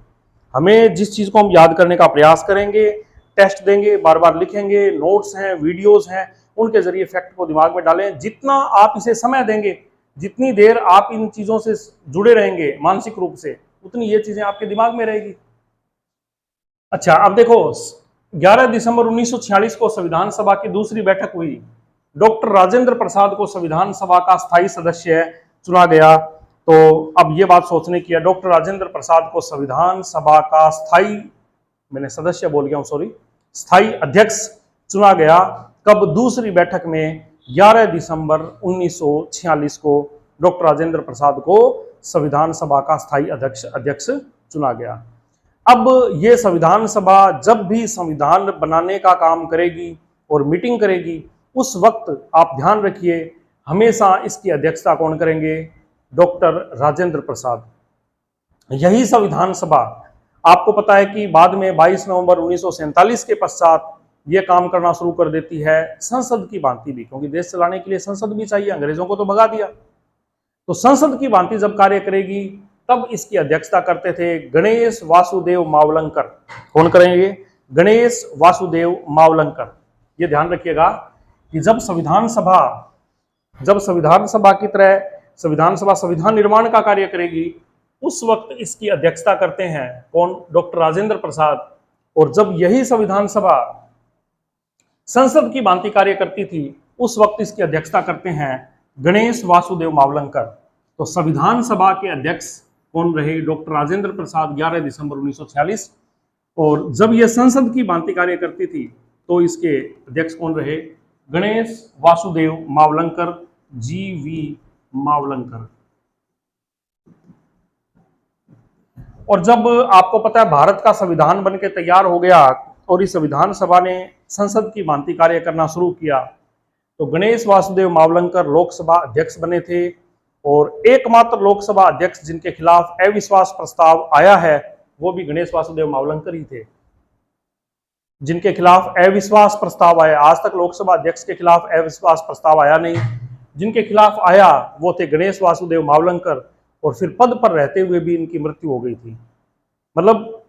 हमें जिस चीज को हम याद करने का प्रयास करेंगे, टेस्ट देंगे, बार बार लिखेंगे, नोट्स हैं, वीडियोस हैं, उनके जरिए फैक्ट को दिमाग में डालें। जितना आप इसे समय देंगे जितनी देर आप इन चीजों से जुड़े रहेंगे मानसिक रूप से, उतनी ये चीजें आपके दिमाग में रहेगी। अच्छा, अब देखो 11 दिसंबर 1946 को संविधान सभा की दूसरी बैठक हुई। डॉक्टर राजेंद्र प्रसाद को संविधान सभा का स्थायी सदस्य चुना गया। तो अब ये बात सोचने की है, डॉक्टर राजेंद्र प्रसाद को संविधान सभा का स्थायी, मैंने सदस्य बोल गया हूं, सॉरी, स्थायी अध्यक्ष चुना गया। कब? दूसरी बैठक में 11 दिसंबर 1946 को डॉक्टर राजेंद्र प्रसाद को संविधान सभा का स्थायी अध्यक्ष चुना गया। अब ये संविधान सभा जब भी संविधान बनाने का काम करेगी और मीटिंग करेगी, उस वक्त आप ध्यान रखिए हमेशा इसकी अध्यक्षता कौन करेंगे? डॉक्टर राजेंद्र प्रसाद। यही संविधान सभा, आपको पता है कि बाद में 22 नवंबर 1947 के पश्चात ये काम करना शुरू कर देती है संसद की भांति भी, क्योंकि देश चलाने के लिए संसद भी चाहिए, अंग्रेजों को तो भगा दिया। तो संसद की भांति जब कार्य करेगी तब इसकी अध्यक्षता करते थे गणेश वासुदेव मावलंकर। कौन करेंगे? गणेश वासुदेव मावलंकर। ये ध्यान रखिएगा कि जब संविधान सभा की तरह संविधान सभा संविधान निर्माण का कार्य करेगी, उस वक्त इसकी अध्यक्षता करते हैं कौन? डॉक्टर राजेंद्र प्रसाद। और जब यही संविधान सभा संसद की भांति कार्य करती थी, उस वक्त इसकी अध्यक्षता करते हैं गणेश वासुदेव मावलंकर। तो संविधान सभा के अध्यक्ष कौन रहे? डॉक्टर राजेंद्र प्रसाद, 11 दिसंबर 1946। और जब यह संसद की भांति कार्य करती थी तो इसके अध्यक्ष कौन रहे? गणेश वासुदेव मावलंकर, GV मावलंकर। और जब आपको पता है भारत का संविधान बनके तैयार हो गया और इस संविधान सभा ने संसद की भांति कार्य करना शुरू किया, तो गणेश वासुदेव मावलंकर लोकसभा अध्यक्ष बने थे। और एकमात्र लोकसभा अध्यक्ष जिनके खिलाफ अविश्वास प्रस्ताव आया है वो भी गणेश वासुदेव मावलंकर ही थे, जिनके खिलाफ अविश्वास प्रस्ताव आया। आज तक लोकसभा अध्यक्ष के खिलाफ अविश्वास प्रस्ताव आया नहीं, जिनके खिलाफ आया वो थे गणेश वासुदेव मावलंकर। और फिर पद पर रहते हुए भी इनकी मृत्यु हो गई थी। मतलब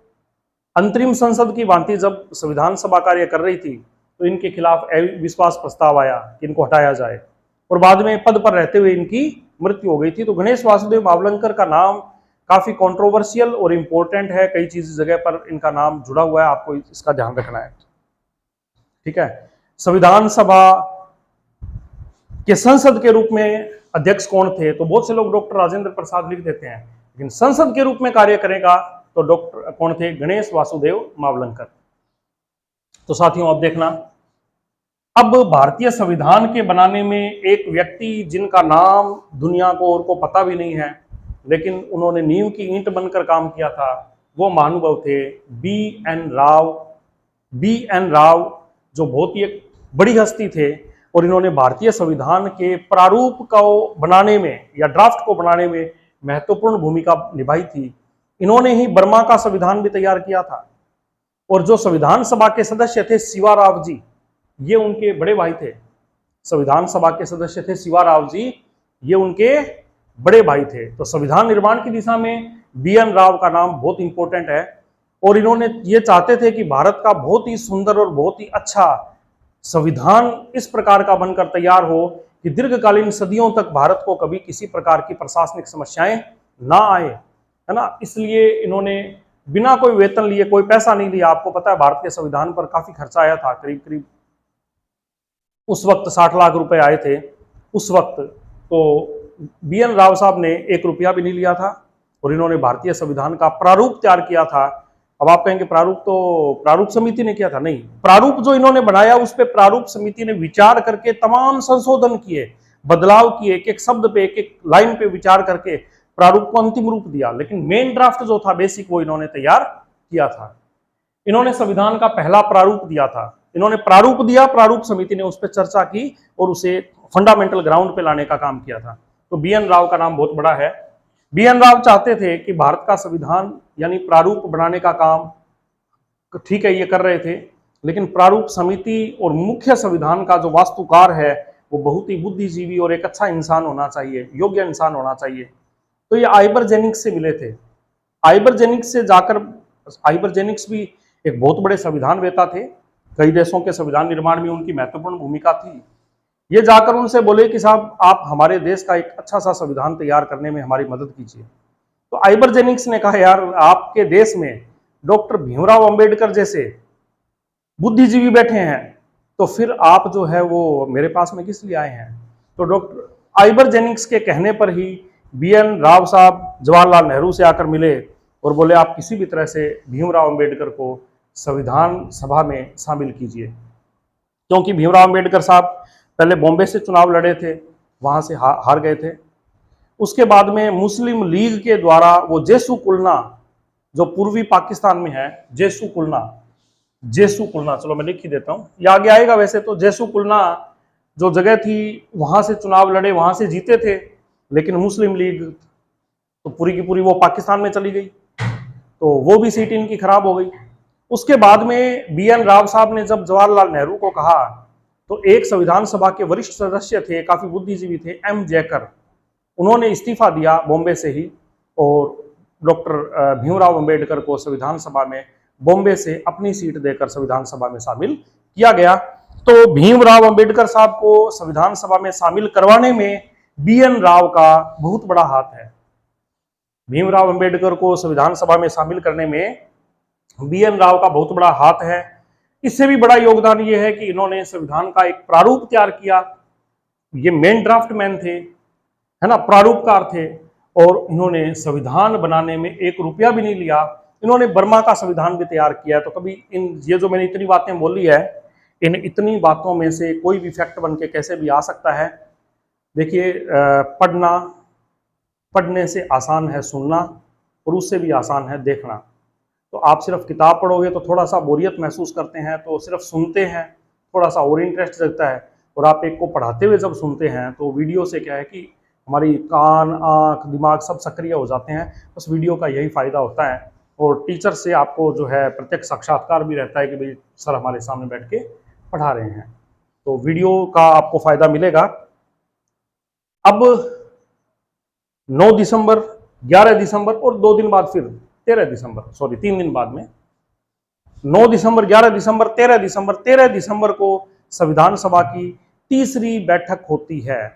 अंतरिम संसद की भांति जब संविधान सभा कार्य कर रही थी तो इनके खिलाफ अविश्वास प्रस्ताव आया कि इनको हटाया जाए, और बाद में पद पर रहते हुए इनकी मृत्यु हो गई थी। तो गणेश वासुदेव मावलंकर का नाम काफी कंट्रोवर्शियल और इंपॉर्टेंट है, कई चीज जगह पर इनका नाम जुड़ा हुआ है, आपको इसका ध्यान रखना है। ठीक है। संविधान सभा के संसद के रूप में अध्यक्ष कौन थे? तो बहुत से लोग डॉक्टर राजेंद्र प्रसाद लिख देते हैं, लेकिन संसद के रूप में कार्य करेगा तो डॉक्टर कौन थे? गणेश वासुदेव मावलंकर। तो साथियों अब देखना, अब भारतीय संविधान के बनाने में एक व्यक्ति जिनका नाम दुनिया को और को पता भी नहीं है, लेकिन उन्होंने नींव की ईंट बनकर काम किया था, वो महानुभाव थे B.N. राव। B.N. राव जो बहुत ही एक बड़ी हस्ती थे और इन्होंने भारतीय संविधान के प्रारूप को बनाने में या ड्राफ्ट को बनाने में महत्वपूर्ण भूमिका निभाई थी। इन्होंने ही बर्मा का संविधान भी तैयार किया था। और जो संविधान सभा के सदस्य थे शिवा राव जी, ये उनके बड़े भाई थे। संविधान सभा के सदस्य थे शिवा राव जी, ये उनके बड़े भाई थे। तो संविधान निर्माण की दिशा में B.N. राव का नाम बहुत इंपॉर्टेंट है। और इन्होंने ये चाहते थे कि भारत का बहुत ही सुंदर और बहुत ही अच्छा संविधान इस प्रकार का बनकर तैयार हो कि दीर्घकालीन सदियों तक भारत को कभी किसी प्रकार की प्रशासनिक समस्याएं ना आए, है ना। इसलिए इन्होंने बिना कोई वेतन लिए, कोई पैसा नहीं लिया। आपको पता है भारत के संविधान पर काफी खर्चा आया था, करीब करीब उस वक्त 60 लाख रुपए आए थे उस वक्त। तो B.N. राव साहब ने 1 रुपया भी नहीं लिया था और इन्होंने भारतीय संविधान का प्रारूप तैयार किया था। अब आप कहेंगे प्रारूप तो प्रारूप समिति ने किया था, नहीं, प्रारूप जो इन्होंने बनाया उस पे प्रारूप समिति ने विचार करके तमाम संशोधन किए, बदलाव किए, एक एक शब्द पे, एक एक लाइन पे विचार करके प्रारूप को अंतिम रूप दिया। लेकिन मेन ड्राफ्ट जो था बेसिक, वो इन्होंने तैयार किया था। इन्होंने संविधान का पहला प्रारूप दिया था। इन्होंने प्रारूप दिया, प्रारूप समिति ने उस पर चर्चा की और उसे फंडामेंटल ग्राउंड पे लाने का काम किया था। तो B.N. राव का नाम बहुत बड़ा है। B.N. राव चाहते थे कि भारत का संविधान यानी प्रारूप बनाने का काम, ठीक है, ये कर रहे थे, लेकिन प्रारूप समिति और मुख्य संविधान का जो वास्तुकार है वो बहुत ही बुद्धिजीवी और एक अच्छा इंसान होना चाहिए, योग्य इंसान होना चाहिए। तो ये आइबरजेनिक्स से मिले थे। आइबरजेनिक्स से जाकर, आइबरजेनिक्स भी एक बहुत बड़े संविधान वेता थे, कई देशों के संविधान निर्माण में उनकी महत्वपूर्ण भूमिका थी। ये जाकर उनसे बोले कि साहब आप हमारे देश का एक अच्छा सा संविधान तैयार करने में हमारी मदद कीजिए। तो आइबर जेनिंग्स ने कहा, यार आपके देश में डॉक्टर भीमराव अंबेडकर जैसे बुद्धिजीवी बैठे हैं, तो फिर आप जो है वो मेरे पास में किस लिए आए हैं। तो डॉक्टर आइबर जेनिंग्स के कहने पर ही BN राव साहब जवाहरलाल नेहरू से आकर मिले और बोले आप किसी भी तरह से भीमराव अंबेडकर को संविधान सभा में शामिल कीजिए। क्योंकि भीमराव अंबेडकर साहब पहले बॉम्बे से चुनाव लड़े थे, वहां से हार गए थे। उसके बाद में मुस्लिम लीग के द्वारा वो जेसु कुलना, जो पूर्वी पाकिस्तान में है, जेसु कुलना, चलो मैं लिख ही देता हूं, ये आगे आएगा। वैसे तो जेसु कुलना जो जगह थी, वहां से चुनाव लड़े, वहां से जीते थे, लेकिन मुस्लिम लीग तो पूरी की पूरी वो पाकिस्तान में चली गई, तो वो भी सीट इनकी खराब हो गई। उसके बाद में BN राव साहब ने जब जवाहरलाल नेहरू को कहा, तो एक संविधान सभा के वरिष्ठ सदस्य थे, काफी बुद्धिजीवी थे, M जयकर, उन्होंने इस्तीफा दिया बॉम्बे से ही और डॉक्टर भीमराव अंबेडकर को संविधान सभा में बॉम्बे से अपनी सीट देकर संविधान सभा में शामिल किया गया। तो भीमराव अंबेडकर साहब को संविधान सभा में शामिल करवाने में BN राव का बहुत बड़ा हाथ है। भीमराव अंबेडकर को संविधान सभा में शामिल करने में BN राव का बहुत बड़ा हाथ है। इससे भी बड़ा योगदान ये है कि इन्होंने संविधान का एक प्रारूप तैयार किया। ये मेन ड्राफ्ट मैन थे, है ना, प्रारूपकार थे, और इन्होंने संविधान बनाने में 1 रुपया भी नहीं लिया। इन्होंने बर्मा का संविधान भी तैयार किया। तो कभी ये जो मैंने इतनी बातें बोली है, इन इतनी बातों में से कोई भी फैक्ट बन के कैसे भी आ सकता है। देखिए, पढ़ने से आसान है सुनना, और उससे भी आसान है देखना। तो आप सिर्फ किताब पढ़ोगे तो थोड़ा सा बोरियत महसूस करते हैं, तो सिर्फ सुनते हैं, थोड़ा सा और इंटरेस्ट जगता है। और आप एक को पढ़ाते हुए जब सुनते हैं, तो वीडियो से क्या है कि हमारी कान, आँख, दिमाग सब सक्रिय हो जाते हैं। बस वीडियो का यही फ़ायदा होता है। और टीचर से आपको जो है प्रत्यक्ष साक्षात्कार भी रहता है कि भाई सर हमारे सामने बैठ के पढ़ा रहे हैं, तो वीडियो का आपको फ़ायदा मिलेगा। अब 9 दिसंबर, 11 दिसंबर और 2 दिन बाद फिर 13 दिसंबर, सॉरी 3 दिन बाद में 9 दिसंबर, 11 दिसंबर, 13 दिसंबर को संविधान सभा की तीसरी बैठक होती है।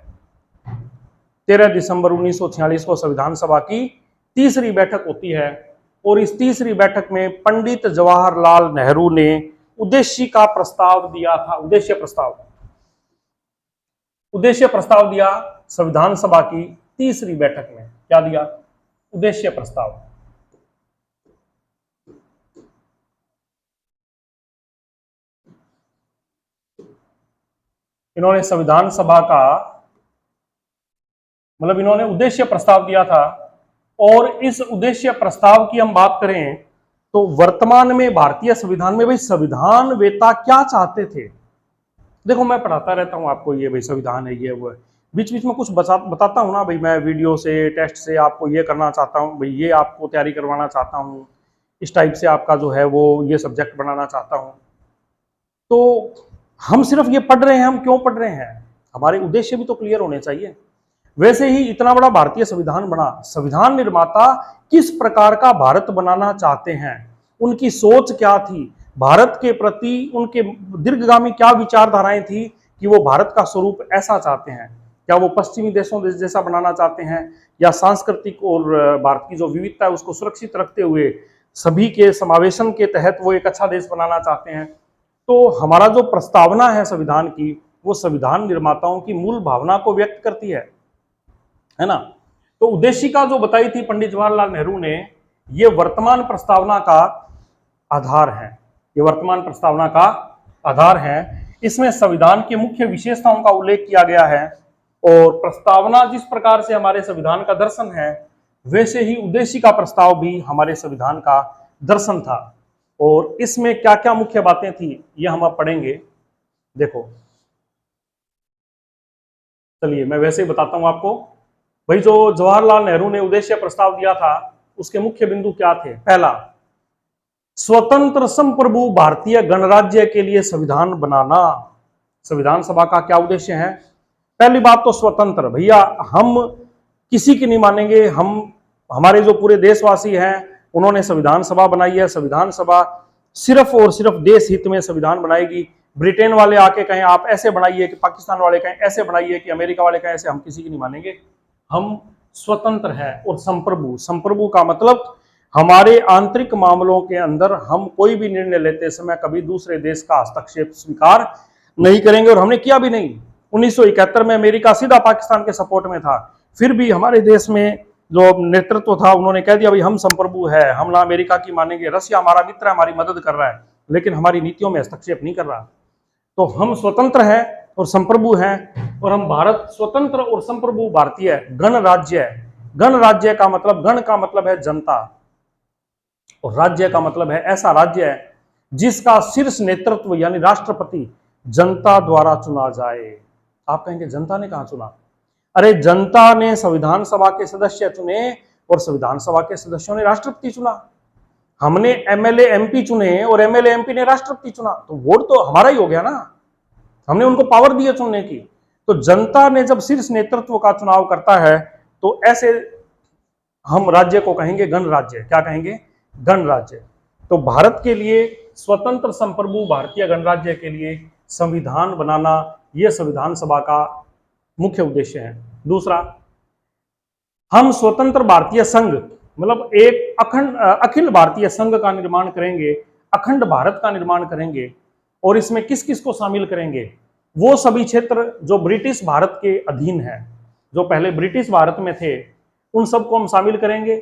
13 दिसंबर 1946 को संविधान सभा की तीसरी बैठक होती है, और इस तीसरी बैठक में पंडित जवाहरलाल नेहरू ने उद्देश्य का प्रस्ताव दिया था। उद्देश्य प्रस्ताव दिया संविधान सभा की तीसरी बैठक में। क्या दिया? उद्देश्य प्रस्ताव। इन्होंने संविधान सभा का मतलब इन्होंने उद्देश्य प्रस्ताव दिया था। और इस उद्देश्य प्रस्ताव की हम बात करें तो वर्तमान में भारतीय संविधान में भाई संविधान वेता क्या चाहते थे। देखो, मैं पढ़ाता रहता हूं आपको, ये भाई संविधान है, ये वो है, बीच बीच में कुछ बताता हूं ना भाई, मैं वीडियो से, टेस्ट से आपको ये करना चाहता हूं भाई, ये आपको तैयारी करवाना चाहता हूं, इस टाइप से आपका जो है वो ये सब्जेक्ट बनाना चाहता हूं। तो हम सिर्फ ये पढ़ रहे हैं, हम क्यों पढ़ रहे हैं? हमारे उद्देश्य भी तो क्लियर होने चाहिए। वैसे ही इतना बड़ा भारतीय संविधान बना, संविधान निर्माता किस प्रकार का भारत बनाना चाहते हैं, उनकी सोच क्या थी, भारत के प्रति उनके दीर्घगामी क्या विचारधाराएं थी कि वो भारत का स्वरूप ऐसा चाहते हैं। क्या वो पश्चिमी देशों जैसा बनाना चाहते हैं, या सांस्कृतिक और भारत की जो विविधता है उसको सुरक्षित रखते हुए सभी के समावेशन के तहत वो एक अच्छा देश बनाना चाहते हैं। तो हमारा जो प्रस्तावना है संविधान की, वो संविधान निर्माताओं की मूल भावना को व्यक्त करती है ना। तो उद्देशिका जो बताई थी पंडित जवाहरलाल नेहरू ने, ये वर्तमान प्रस्तावना का आधार है। ये वर्तमान प्रस्तावना का आधार है। इसमें संविधान की मुख्य विशेषताओं का उल्लेख किया गया है, और प्रस्तावना जिस प्रकार से हमारे संविधान का दर्शन है, वैसे ही उद्देशिका प्रस्ताव भी हमारे संविधान का दर्शन था। और इसमें क्या क्या मुख्य बातें थी ये हम अब पढ़ेंगे। देखो, चलिए मैं वैसे ही बताता हूं आपको। भाई, जो जवाहरलाल नेहरू ने उद्देश्य प्रस्ताव दिया था, उसके मुख्य बिंदु क्या थे? पहला, स्वतंत्र संप्रभु भारतीय गणराज्य के लिए संविधान बनाना। संविधान सभा का क्या उद्देश्य है? पहली बात तो स्वतंत्र। भैया, हम किसी की नहीं मानेंगे। हमारे जो पूरे देशवासी हैं, उन्होंने संविधान सभा बनाई है। संविधान सभा सिर्फ और सिर्फ देश हित में संविधान बनाएगी। ब्रिटेन वाले आके कहें आप ऐसे बनाइए, कि पाकिस्तान वाले कहें ऐसे बनाइए, कि अमेरिका वाले कहें ऐसे, हम किसी की नहीं मानेंगे। हम स्वतंत्र हैं और संप्रभु। संप्रभु का मतलब हमारे आंतरिक मामलों के अंदर हम कोई भी निर्णय लेते समय कभी दूसरे देश का हस्तक्षेप स्वीकार नहीं करेंगे, और हमने किया भी नहीं। 1971 में अमेरिका सीधा पाकिस्तान के सपोर्ट में था, फिर भी हमारे देश में जो नेतृत्व था उन्होंने कह दिया भाई हम संप्रभु है, हम ना अमेरिका की मानेंगे, रसिया हमारा मित्र है, हमारी मदद कर रहा है, लेकिन हमारी नीतियों में हस्तक्षेप नहीं कर रहा। तो हम स्वतंत्र हैं और संप्रभु हैं, और हम भारत स्वतंत्र और संप्रभु भारतीय गणराज्य है। गणराज्य का मतलब, गण का मतलब है जनता, और राज्य का मतलब है ऐसा राज्य है जिसका शीर्ष नेतृत्व यानी राष्ट्रपति जनता द्वारा चुना जाए। आप कहेंगे जनता ने कहां चुना? अरे जनता ने संविधान सभा के सदस्य चुने, और संविधान सभा के सदस्यों ने राष्ट्रपति चुना। हमने एमएलए एमपी चुने और एमएलए एमपी ने राष्ट्रपति चुना, तो वोट तो हमारा ही हो गया ना, हमने उनको पावर दी है चुनने की। तो जनता ने जब शीर्ष नेतृत्व का चुनाव करता है तो ऐसे हम राज्य को कहेंगे गणराज्य। क्या कहेंगे? गणराज्य। तो भारत के लिए स्वतंत्र संप्रभु भारतीय गणराज्य के लिए संविधान बनाना, यह संविधान सभा का मुख्य उद्देश्य है। दूसरा, हम स्वतंत्र भारतीय संघ मतलब एक अखिल भारतीय संघ का निर्माण करेंगे, अखंड भारत का निर्माण करेंगे, और इसमें किस किस को शामिल करेंगे? वो सभी क्षेत्र जो ब्रिटिश भारत के अधीन है, जो पहले ब्रिटिश भारत में थे, उन सबको हम शामिल करेंगे।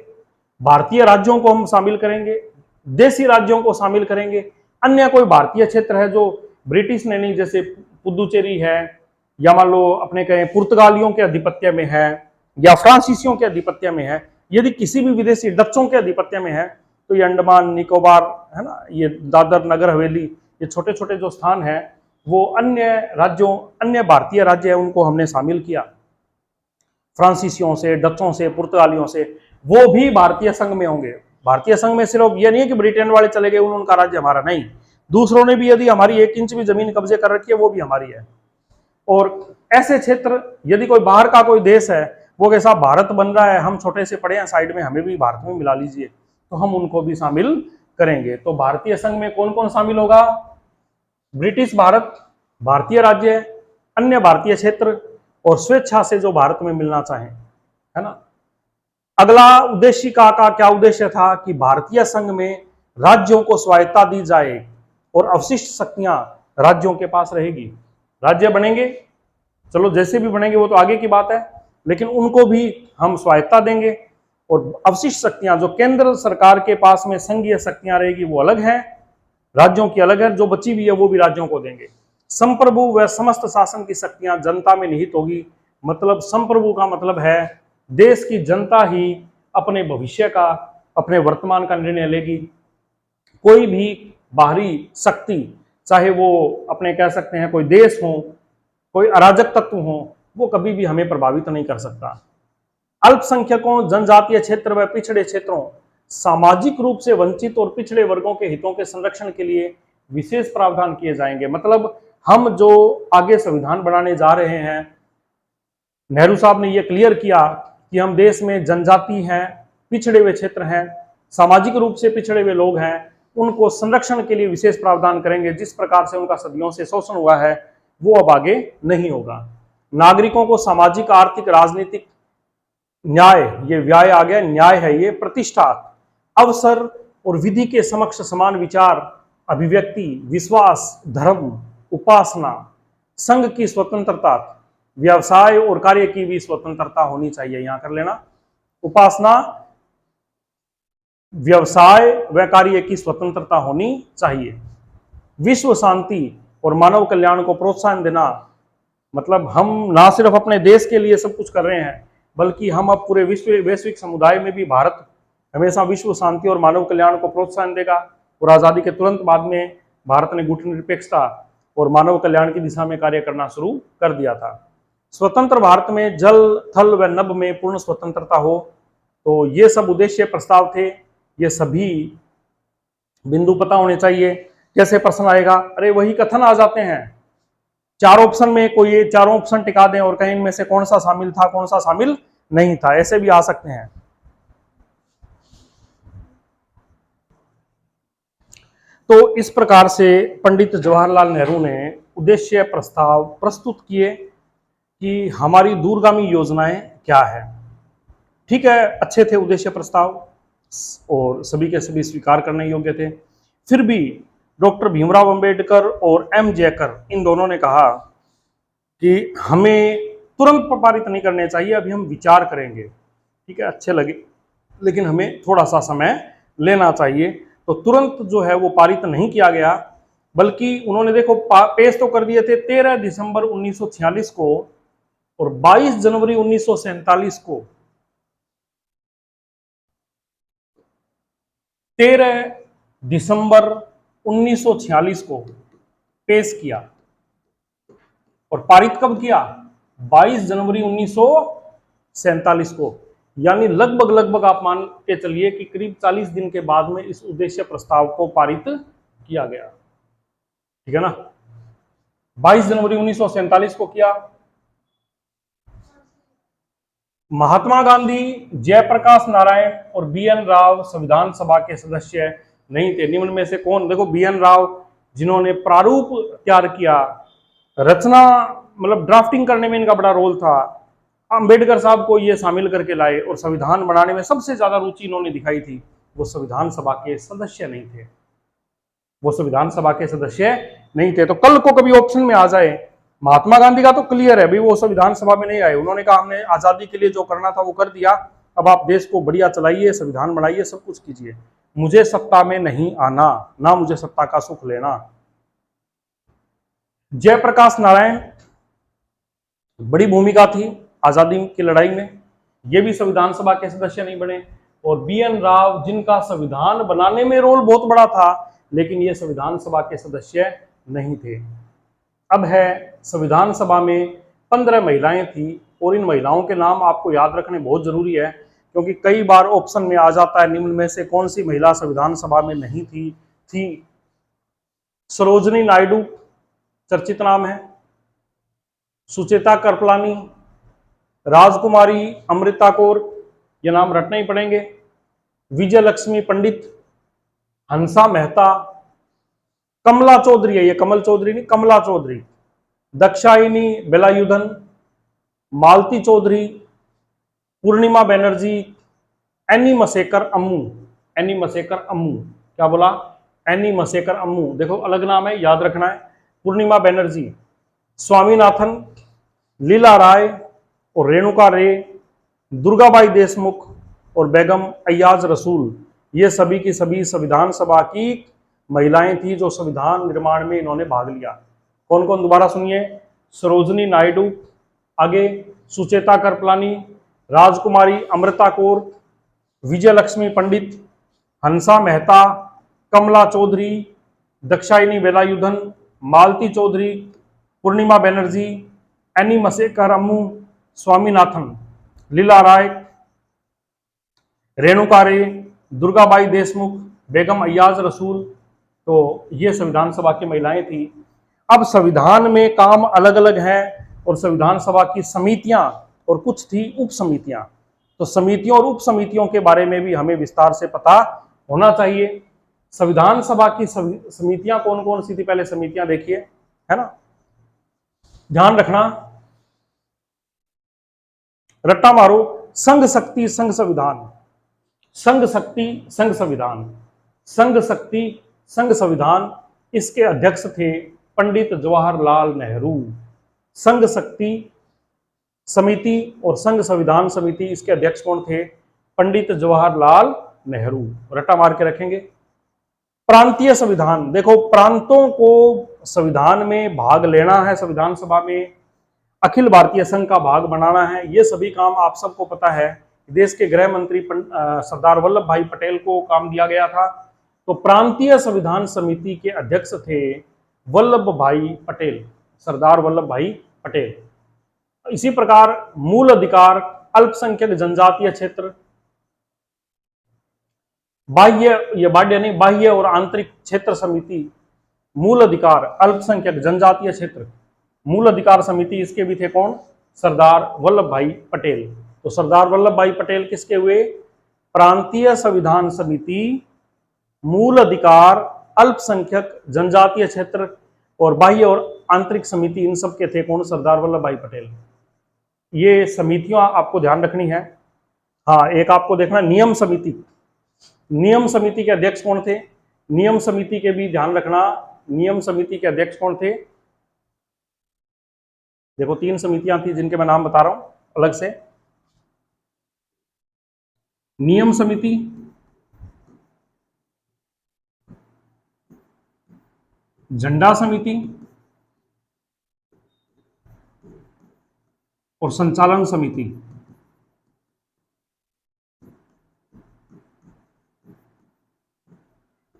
भारतीय राज्यों को हम शामिल करेंगे, देसी राज्यों को शामिल करेंगे। अन्य कोई भारतीय क्षेत्र है जो ब्रिटिश ने नहीं, जैसे पुदुचेरी है, या मान लो अपने कहें पुर्तगालियों के अधिपत्य में है, या फ्रांसीसियों के अधिपत्य में है, यदि किसी भी विदेशी डच्चों के अधिपत्य में है, तो ये अंडमान निकोबार है ना, ये दादर नगर हवेली, ये छोटे छोटे जो स्थान है, वो अन्य राज्यों, अन्य भारतीय राज्य है, उनको हमने शामिल किया। फ्रांसीसियों से, डच्चों से, पुर्तगालियों से, वो भी भारतीय संघ में होंगे। भारतीय संघ में सिर्फ ये नहीं है कि ब्रिटेन वाले चले गए उनका राज्य हमारा, नहीं, दूसरों ने भी यदि हमारी 1 इंच भी जमीन कब्जे कर रखी है वो भी हमारी है। और ऐसे क्षेत्र यदि कोई बाहर का कोई देश है, वो कैसा भारत बन रहा है, हम छोटे से पड़े हैं साइड में, हमें भी भारत में मिला लीजिए, तो हम उनको भी शामिल करेंगे। तो भारतीय संघ में कौन कौन शामिल होगा? ब्रिटिश भारत, भारतीय राज्य, अन्य भारतीय क्षेत्र, और स्वेच्छा से जो भारत में मिलना चाहें, है ना। अगला उद्देश्य का क्या उद्देश्य था? कि भारतीय संघ में राज्यों को स्वायत्ता दी जाए और अवशिष्ट शक्तियां राज्यों के पास रहेगी। राज्य बनेंगे, चलो जैसे भी बनेंगे वो तो आगे की बात है, लेकिन उनको भी हम स्वायत्ता देंगे, और अवशिष्ट शक्तियां जो केंद्र सरकार के पास में संघीय शक्तियां रहेगी वो अलग है, राज्यों की अलग है, जो बची हुई है वो भी राज्यों को देंगे। संप्रभु व समस्त शासन की शक्तियां जनता में निहित होगी। मतलब संप्रभु का मतलब है देश की जनता ही अपने भविष्य का, अपने वर्तमान का निर्णय लेगी। कोई भी बाहरी शक्ति, चाहे वो अपने कह सकते हैं कोई देश हो, कोई अराजक तत्व हो, वो कभी भी हमें प्रभावित नहीं कर सकता। अल्पसंख्यकों, जनजातीय क्षेत्र व पिछड़े क्षेत्रों, सामाजिक रूप से वंचित और पिछड़े वर्गों के हितों के संरक्षण के लिए विशेष प्रावधान किए जाएंगे। मतलब हम जो आगे संविधान बनाने जा रहे हैं, नेहरू साहब ने यह क्लियर किया कि हम देश में जनजाति हैं, पिछड़े हुए क्षेत्र हैं, सामाजिक रूप से पिछड़े हुए लोग हैं, उनको संरक्षण के लिए विशेष प्रावधान करेंगे। जिस प्रकार से उनका सदियों से शोषण हुआ है वो अब आगे नहीं होगा। नागरिकों को सामाजिक, आर्थिक, राजनीतिक न्याय, ये व्याय आ गया, न्याय है ये, प्रतिष्ठा, अवसर और विधि के समक्ष समान विचार, अभिव्यक्ति, विश्वास, धर्म, उपासना, संघ की स्वतंत्रता, व्यवसाय और कार्य की भी स्वतंत्रता होनी चाहिए। यहां कर लेना, उपासना, व्यवसाय व कार्य की स्वतंत्रता होनी चाहिए। विश्व शांति और मानव कल्याण को प्रोत्साहन देना, मतलब हम ना सिर्फ अपने देश के लिए सब कुछ कर रहे हैं, बल्कि हम अब पूरे वैश्विक समुदाय में भी भारत हमेशा विश्व शांति और मानव कल्याण को प्रोत्साहन देगा। और आज़ादी के तुरंत बाद में भारत ने गुटनिरपेक्षता और मानव कल्याण की दिशा में कार्य करना शुरू कर दिया था। स्वतंत्र भारत में जल, थल व नभ में पूर्ण स्वतंत्रता हो। तो ये सब उद्देश्य प्रस्ताव थे, ये सभी बिंदु पता होने चाहिए। कैसे प्रश्न आएगा? अरे वही कथन आ जाते हैं, 4 ऑप्शन में कोई ये 4 ऑप्शन टिका दें और कहीं इनमें से कौन सा शामिल था, कौन सा शामिल नहीं था, ऐसे भी आ सकते हैं। तो इस प्रकार से पंडित जवाहरलाल नेहरू ने उद्देश्य प्रस्ताव प्रस्तुत किए कि हमारी दूरगामी योजनाएं क्या है। ठीक है, अच्छे थे उद्देश्य प्रस्ताव और सभी के सभी स्वीकार करने योग्य थे। फिर भी डॉक्टर भीमराव अंबेडकर और एम जयकर इन दोनों ने कहा कि हमें तुरंत पारित नहीं करने चाहिए, अभी हम विचार करेंगे। ठीक है, अच्छे लगे, लेकिन हमें थोड़ा सा समय लेना चाहिए। तो तुरंत जो है वो पारित नहीं किया गया, बल्कि उन्होंने देखो पेश तो कर दिए थे 13 दिसंबर 1946 को और 22 जनवरी 1947 को 13 दिसंबर 1946 को पेश किया और पारित कब किया? 22 जनवरी 1947 को। यानी लगभग आप मान के चलिए कि करीब 40 दिन के बाद में इस उद्देश्य प्रस्ताव को पारित किया गया। ठीक है ना, 22 जनवरी 1947 को किया। महात्मा गांधी, जयप्रकाश नारायण और बीएन राव संविधान सभा के सदस्य नहीं थे। निम्न में से कौन? देखो, बीएन राव जिन्होंने प्रारूप तैयार किया, रचना मतलब ड्राफ्टिंग करने में इनका बड़ा रोल था। अंबेडकर साहब को ये शामिल करके लाए और संविधान बनाने में सबसे ज्यादा रुचि इन्होंने दिखाई थी। वो संविधान सभा के सदस्य नहीं थे, वो संविधान सभा के सदस्य नहीं थे। तो कल को कभी ऑप्शन में आ जाए, महात्मा गांधी का तो क्लियर है भाई, वो संविधान सभा में नहीं आए। उन्होंने कहा हमने आजादी के लिए जो करना था वो कर दिया, अब आप देश को बढ़िया चलाइए, संविधान बनाइए, सब कुछ कीजिए, मुझे सत्ता में नहीं आना, ना मुझे सत्ता का सुख लेना। जयप्रकाश नारायण, बड़ी भूमिका थी आजादी की लड़ाई में, ये भी संविधान सभा के सदस्य नहीं बने। और बीएन राव, जिनका संविधान बनाने में रोल बहुत बड़ा था, लेकिन ये संविधान सभा के सदस्य नहीं थे। अब है संविधान सभा में 15 महिलाएं थी और इन महिलाओं के नाम आपको याद रखने बहुत जरूरी है, क्योंकि कई बार ऑप्शन में आ जाता है निम्न में से कौन सी महिला संविधान सभा में नहीं थी। सरोजनी नायडू चर्चित नाम है, सुचेता कृपलानी, राजकुमारी अमृता कौर, ये नाम रटने ही पड़ेंगे, विजय लक्ष्मी पंडित, हंसा मेहता, कमला चौधरी है, ये कमल चौधरी नहीं, कमला चौधरी, दक्षायनी बेलायुधन, मालती चौधरी, पूर्णिमा बनर्जी, एनी मसेकर अम्मू। एनी मसेकर अम्मू, क्या बोला? एनी मसेकर अम्मू। देखो अलग नाम है, याद रखना है। पूर्णिमा बनर्जी, स्वामीनाथन, लीला राय और रेणुका रे, दुर्गाबाई देशमुख और बेगम अय्याज रसूल, ये सभी की सभी संविधान सभा की महिलाएं थी जो संविधान निर्माण में इन्होंने भाग लिया। कौन कौन? दोबारा सुनिए, सरोजनी नायडू, आगे सुचेता कृपलानी, राजकुमारी अमृता कौर, विजय लक्ष्मी पंडित, हंसा मेहता, कमला चौधरी, दक्षायनी बेलायुधन, मालती चौधरी, पूर्णिमा बनर्जी, एनी मसेकर अम्मू, स्वामीनाथन, लीला राय, रेणुका रे, दुर्गाबाई देशमुख, बेगम अय्याज रसूल, तो ये संविधान सभा की महिलाएं थी। अब संविधान में काम अलग अलग है और संविधान सभा की समितियां और कुछ थी उप समितियां, तो समितियों और उप समितियों के बारे में भी हमें विस्तार से पता होना चाहिए। संविधान सभा की समितियां कौन कौन सी थी? पहले समितियां देखिए, है ना, ध्यान रखना, रट्टा मारो। संघ शक्ति संघ संविधान, संघ शक्ति संघ संविधान, संघ शक्ति संघ संविधान, इसके अध्यक्ष थे पंडित जवाहरलाल नेहरू। संघ शक्ति समिति और संघ संविधान समिति, इसके अध्यक्ष कौन थे? पंडित जवाहरलाल नेहरू। रट्टा मार के रखेंगे। प्रांतीय संविधान, देखो प्रांतों को संविधान में भाग लेना है, संविधान सभा में अखिल भारतीय संघ का भाग बनाना है, ये सभी काम आप सबको पता है। देश के गृह मंत्री सरदार वल्लभ भाई पटेल को काम दिया गया था। तो प्रांतीय संविधान समिति के अध्यक्ष थे वल्लभ भाई पटेल, सरदार वल्लभ भाई पटेल। इसी प्रकार मूल अधिकार अल्पसंख्यक जनजातीय क्षेत्र, बाह्य और आंतरिक क्षेत्र समिति, मूल अधिकार अल्पसंख्यक जनजातीय क्षेत्र, मूल अधिकार समिति, इसके भी थे कौन? सरदार वल्लभ भाई पटेल। तो सरदार वल्लभ भाई पटेल किसके हुए? प्रांतीय संविधान समिति, मूल अधिकार अल्पसंख्यक, जनजातीय क्षेत्र और बाह्य और आंतरिक समिति, इन सब के थे कौन? सरदार वल्लभ भाई पटेल। ये समितियां आपको ध्यान रखनी है। हाँ, एक आपको देखना नियम समिति। नियम समिति के अध्यक्ष कौन थे? नियम समिति के भी ध्यान रखना। नियम समिति के अध्यक्ष कौन थे? देखो 3 समितियां थी जिनके मैं नाम बता रहा हूं अलग से। नियम समिति, झंडा समिति और संचालन समिति।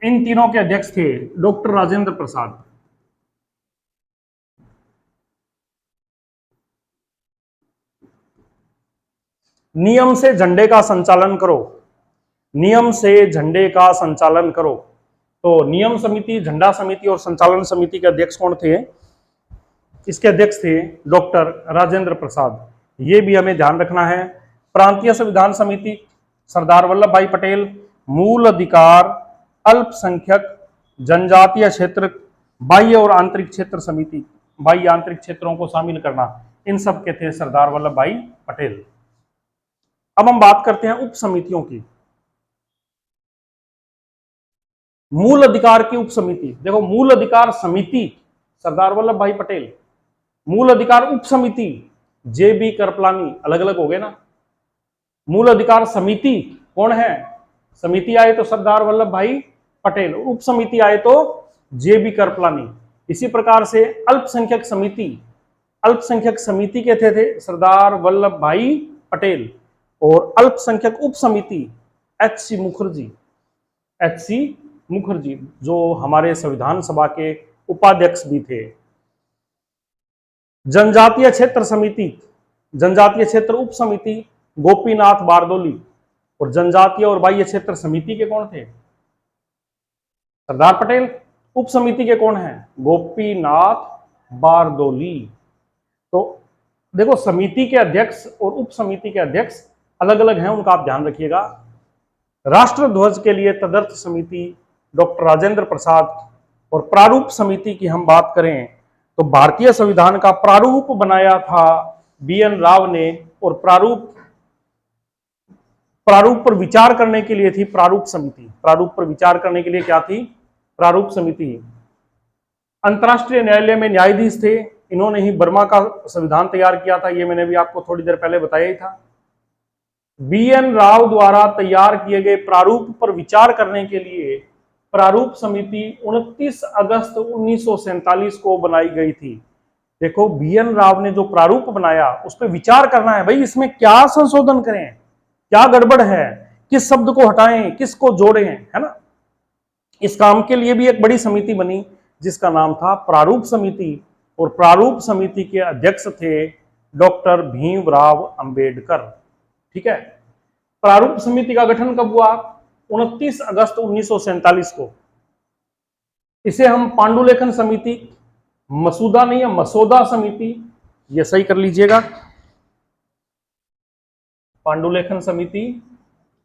इन तीनों के अध्यक्ष थे डॉक्टर राजेंद्र प्रसाद। नियम से झंडे का संचालन करो। नियम से झंडे का संचालन करो। तो नियम समिति, झंडा समिति और संचालन समिति के अध्यक्ष कौन थे? इसके अध्यक्ष थे डॉक्टर राजेंद्र प्रसाद। ये भी हमें ध्यान रखना है। प्रांतीय संविधान समिति, सरदार वल्लभ भाई पटेल। मूल अधिकार, अल्पसंख्यक, जनजातीय क्षेत्र, बाह्य और आंतरिक क्षेत्र समिति, बाह्य आंतरिक क्षेत्रों को शामिल करना, इन सब के थे सरदार वल्लभ भाई पटेल। अब हम बात करते हैं उप समितियों की। मूल अधिकार की उप समिति, देखो मूल अधिकार समिति सरदार वल्लभ भाई पटेल, मूल अधिकार उप समिति जे.बी. कृपलानी, अलग अलग हो गए ना। मूल अधिकार समिति कौन है? समिति आए तो सरदार वल्लभ भाई पटेल, उप समिति आए तो जे.बी. कृपलानी। इसी प्रकार से अल्पसंख्यक समिति, अल्पसंख्यक समिति के थे सरदार वल्लभ भाई पटेल। और अल्पसंख्यक उप समिति एच.सी. मुखर्जी, एच.सी. मुखर्जी जो हमारे संविधान सभा के उपाध्यक्ष भी थे। जनजातीय क्षेत्र समिति, जनजातीय क्षेत्र उप समिति गोपीनाथ बारदोली। और जनजातीय और बाह्य क्षेत्र समिति के कौन थे? सरदार पटेल। उप समिति के कौन है? गोपीनाथ बारदोली। तो देखो समिति के अध्यक्ष और उप समिति के अध्यक्ष अलग अलग हैं, उनका आप ध्यान रखिएगा। राष्ट्रध्वज के लिए तदर्थ समिति डॉक्टर राजेंद्र प्रसाद। और प्रारूप समिति की हम बात करें तो भारतीय संविधान का प्रारूप बनाया था बी.एन. राव ने। और प्रारूप पर विचार करने के लिए थी प्रारूप समिति। प्रारूप पर विचार करने के लिए क्या थी? प्रारूप समिति। अंतर्राष्ट्रीय न्यायालय में न्यायाधीश थे, इन्होंने ही बर्मा का संविधान तैयार किया था, ये मैंने भी आपको थोड़ी देर पहले बताया ही था। बी.एन. राव द्वारा तैयार किए गए प्रारूप पर विचार करने के लिए प्रारूप समिति 29 अगस्त 1947 को बनाई गई थी। देखो बी.एन. राव ने जो प्रारूप बनाया उस पर विचार करना है, भाई इसमें क्या संशोधन करें, क्या गड़बड़ है, किस शब्द को हटाएं, किसको जोड़ें, है ना। इस काम के लिए भी एक बड़ी समिति बनी जिसका नाम था प्रारूप समिति। और प्रारूप समिति के अध्यक्ष थे डॉक्टर भीमराव अंबेडकर। ठीक है। प्रारूप समिति का गठन कब हुआ? 29 अगस्त 1947 को। इसे हम पांडुलेखन समिति, मसूदा नहीं है मसौदा समिति, ये सही कर लीजिएगा, पांडुलेखन समिति,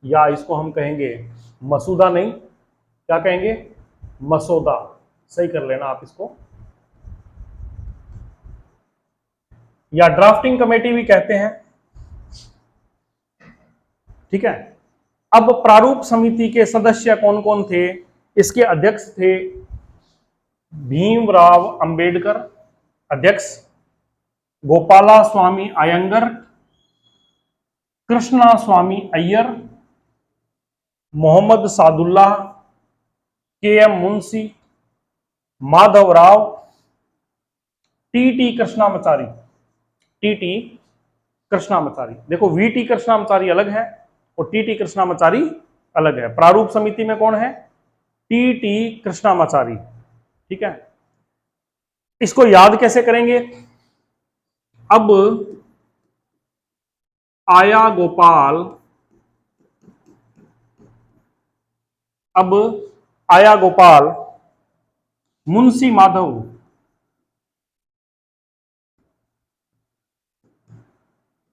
या इसको हम कहेंगे मसूदा नहीं, क्या कहेंगे? मसौदा। सही कर लेना आप इसको, या ड्राफ्टिंग कमेटी भी कहते हैं। ठीक है। अब प्रारूप समिति के सदस्य कौन कौन थे? इसके अध्यक्ष थे भीमराव अंबेडकर अध्यक्ष, Gopalaswami Ayyangar, Krishnaswami Ayyar, Mohammad Saadulla, K M. Munshi, Madhavrao, T T. Krishnamachari, T T. Krishnamachari. देखो वी.टी. कृष्णामाचारी अलग है और टी.टी. कृष्णामाचारी अलग है। प्रारूप समिति में कौन है? टी.टी. कृष्णामाचारी। ठीक है। इसको याद कैसे करेंगे? अब आया गोपाल, अब आया गोपाल, मुंशी माधव,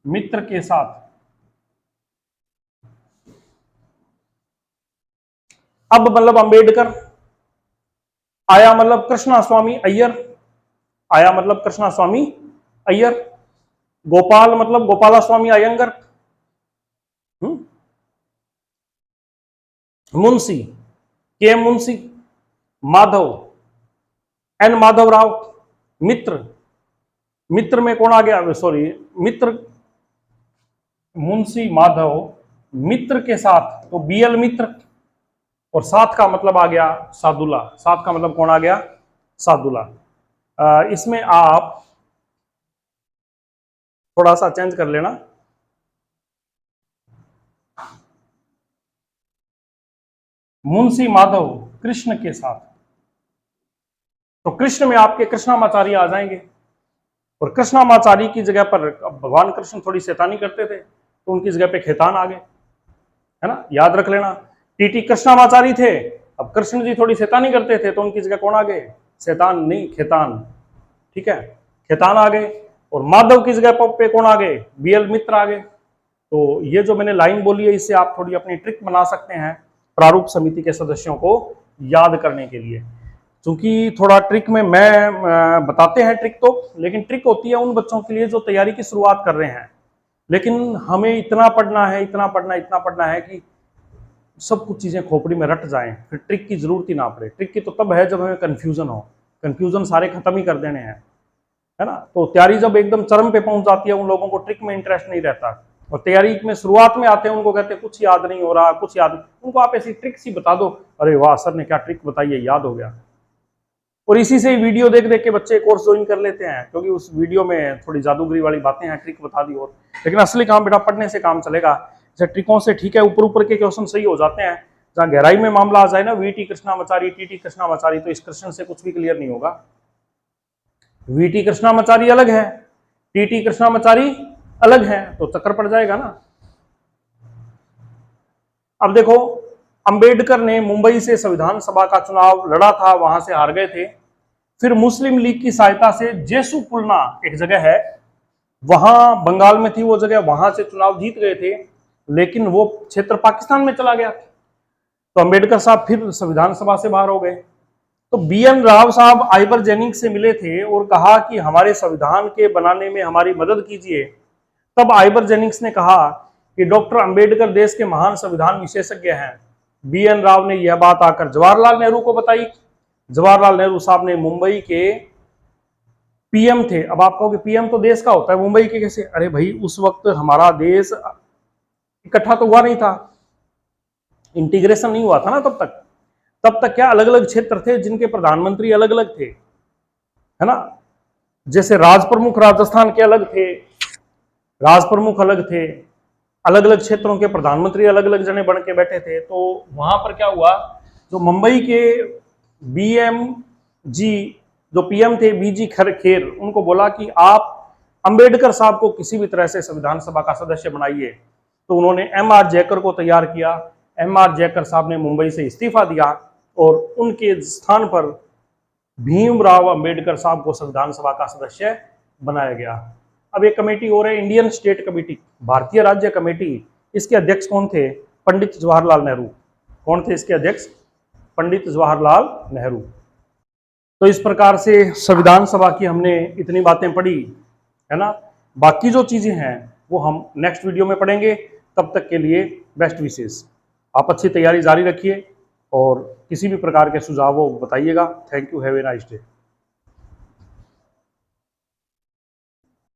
मित्र के साथ, अब मतलब अंबेडकर, आया मतलब कृष्णा स्वामी अय्यर, आया मतलब कृष्णा स्वामी अय्यर। गोपाल मतलब गोपाला स्वामी अयंगर। मुंशी के मुंशी। माधव एन माधव राव। मित्र, मित्र में कौन आ गया, सॉरी मित्र, मुंशी माधव मित्र के साथ तो बीएल मित्र, और साथ का मतलब आ गया सादुल्ला। साथ का मतलब कौन आ गया, सादुल्ला। इसमें आप थोड़ा सा चेंज कर लेना। मुंशी माधव कृष्ण के साथ, तो कृष्ण में आपके कृष्णामाचारी आ जाएंगे। और कृष्णामाचारी की जगह पर अब भगवान कृष्ण थोड़ी शैतानी करते थे तो उनकी जगह पे खेतान आ गए, है ना, याद रख लेना। टीटी कृष्णामाचारी थे, अब कृष्ण जी थोड़ी शैतानी करते थे तो उनकी जगह कौन आ गए, शैतान नहीं खेतान, ठीक है, खेतान आ गए। और माधव की जगह पे कौन आ गए, बीएल मित्र आ गए। तो ये जो मैंने लाइन बोली है इससे आप थोड़ी अपनी ट्रिक बना सकते हैं प्रारूप समिति के सदस्यों को याद करने के लिए। क्योंकि थोड़ा ट्रिक में मैं बताते हैं ट्रिक तो, लेकिन ट्रिक होती है उन बच्चों के लिए जो तैयारी की शुरुआत कर रहे हैं। लेकिन हमें इतना पढ़ना है, इतना पढ़ना है कि सब कुछ चीजें खोपड़ी में रट जाएं, फिर ट्रिक की जरूरत ही ना पड़े। ट्रिक की तो तब है जब हमें कंफ्यूजन हो, कंफ्यूजन सारे खत्म ही कर देने हैं, है ना। तो तैयारी जब एकदम चरम पे पहुंच जाती है उन लोगों को ट्रिक में इंटरेस्ट नहीं रहता, और तैयारी में शुरुआत में आते हैं उनको कहते हैं कुछ याद नहीं हो रहा, कुछ याद, उनको आप ऐसी ट्रिक सी बता दो, अरे वाह सर ने क्या ट्रिक बताई है, याद हो गया। और इसी से वीडियो देख देख के बच्चे कोर्स ज्वाइन कर लेते हैं, क्योंकि उस वीडियो में थोड़ी जादूगरी वाली बातें हैं, ट्रिक बता दी और। लेकिन असली काम बेटा पढ़ने से काम चलेगा। जैसे ट्रिकों से ठीक है ऊपर ऊपर के क्वेश्चन सही हो जाते हैं, जहाँ गहराई में मामला आ जाए ना, वीटी कृष्णामाचारी टीटी कृष्णामाचारी, तो इस क्वेश्चन से कुछ भी क्लियर नहीं होगा। वीटी कृष्णामाचारी अलग है, टीटी कृष्णामाचारी अलग है, तो चक्कर पड़ जाएगा ना। अब देखो, अंबेडकर ने मुंबई से संविधान सभा का चुनाव लड़ा था, वहां से हार गए थे। फिर मुस्लिम लीग की सहायता से जेसु पुलना एक जगह है, वहां बंगाल में थी वो जगह, वहां से चुनाव जीत गए थे, लेकिन वो क्षेत्र पाकिस्तान में चला गया। तो अंबेडकर साहब फिर संविधान सभा से बाहर हो गए। तो बीएन राव साहब आइवर जेनिंग्स से मिले थे और कहा कि हमारे संविधान के बनाने में हमारी मदद कीजिए। तब आइवर जेनिंग्स ने कहा कि डॉक्टर अंबेडकर देश के महान संविधान विशेषज्ञ हैं। बीएन राव ने यह बात आकर जवाहरलाल नेहरू को बताई। जवाहरलाल नेहरू साहब ने मुंबई के पीएम थे। अब आप कहोगे पीएम तो देश का होता है, मुंबई के कैसे? अरे भाई उस वक्त हमारा देश इकट्ठा तो हुआ नहीं था, इंटीग्रेशन नहीं हुआ था ना तब तक क्या अलग अलग क्षेत्र थे जिनके प्रधानमंत्री अलग अलग थे, है ना। जैसे राज प्रमुख राजस्थान के अलग थे, राज प्रमुख अलग थे, अलग अलग क्षेत्रों के प्रधानमंत्री अलग अलग जने बन के बैठे थे। तो वहां पर क्या हुआ, जो मुंबई के बीएम जी जो पीएम थे बीजी खेर, उनको बोला कि आप अंबेडकर साहब को किसी भी तरह से संविधान सभा का सदस्य बनाइए। तो उन्होंने एमआर जयकर को तैयार किया। एमआर जयकर साहब ने मुंबई से इस्तीफा दिया और उनके स्थान पर भीमराव अंबेडकर साहब को संविधान सभा का सदस्य बनाया गया। अब एक कमेटी और है, इंडियन स्टेट कमेटी, भारतीय राज्य कमेटी। इसके अध्यक्ष कौन थे? पंडित जवाहरलाल नेहरू। कौन थे इसके अध्यक्ष? पंडित जवाहरलाल नेहरू। तो इस प्रकार से संविधान सभा की हमने इतनी बातें पढ़ी, है ना। बाकी जो चीजें हैं वो हम नेक्स्ट वीडियो में पढ़ेंगे। तब तक के लिए बेस्ट विशेष। आप अच्छी तैयारी जारी रखिए और किसी भी प्रकार के सुझाव हो बताइएगा। Thank you, have a nice day.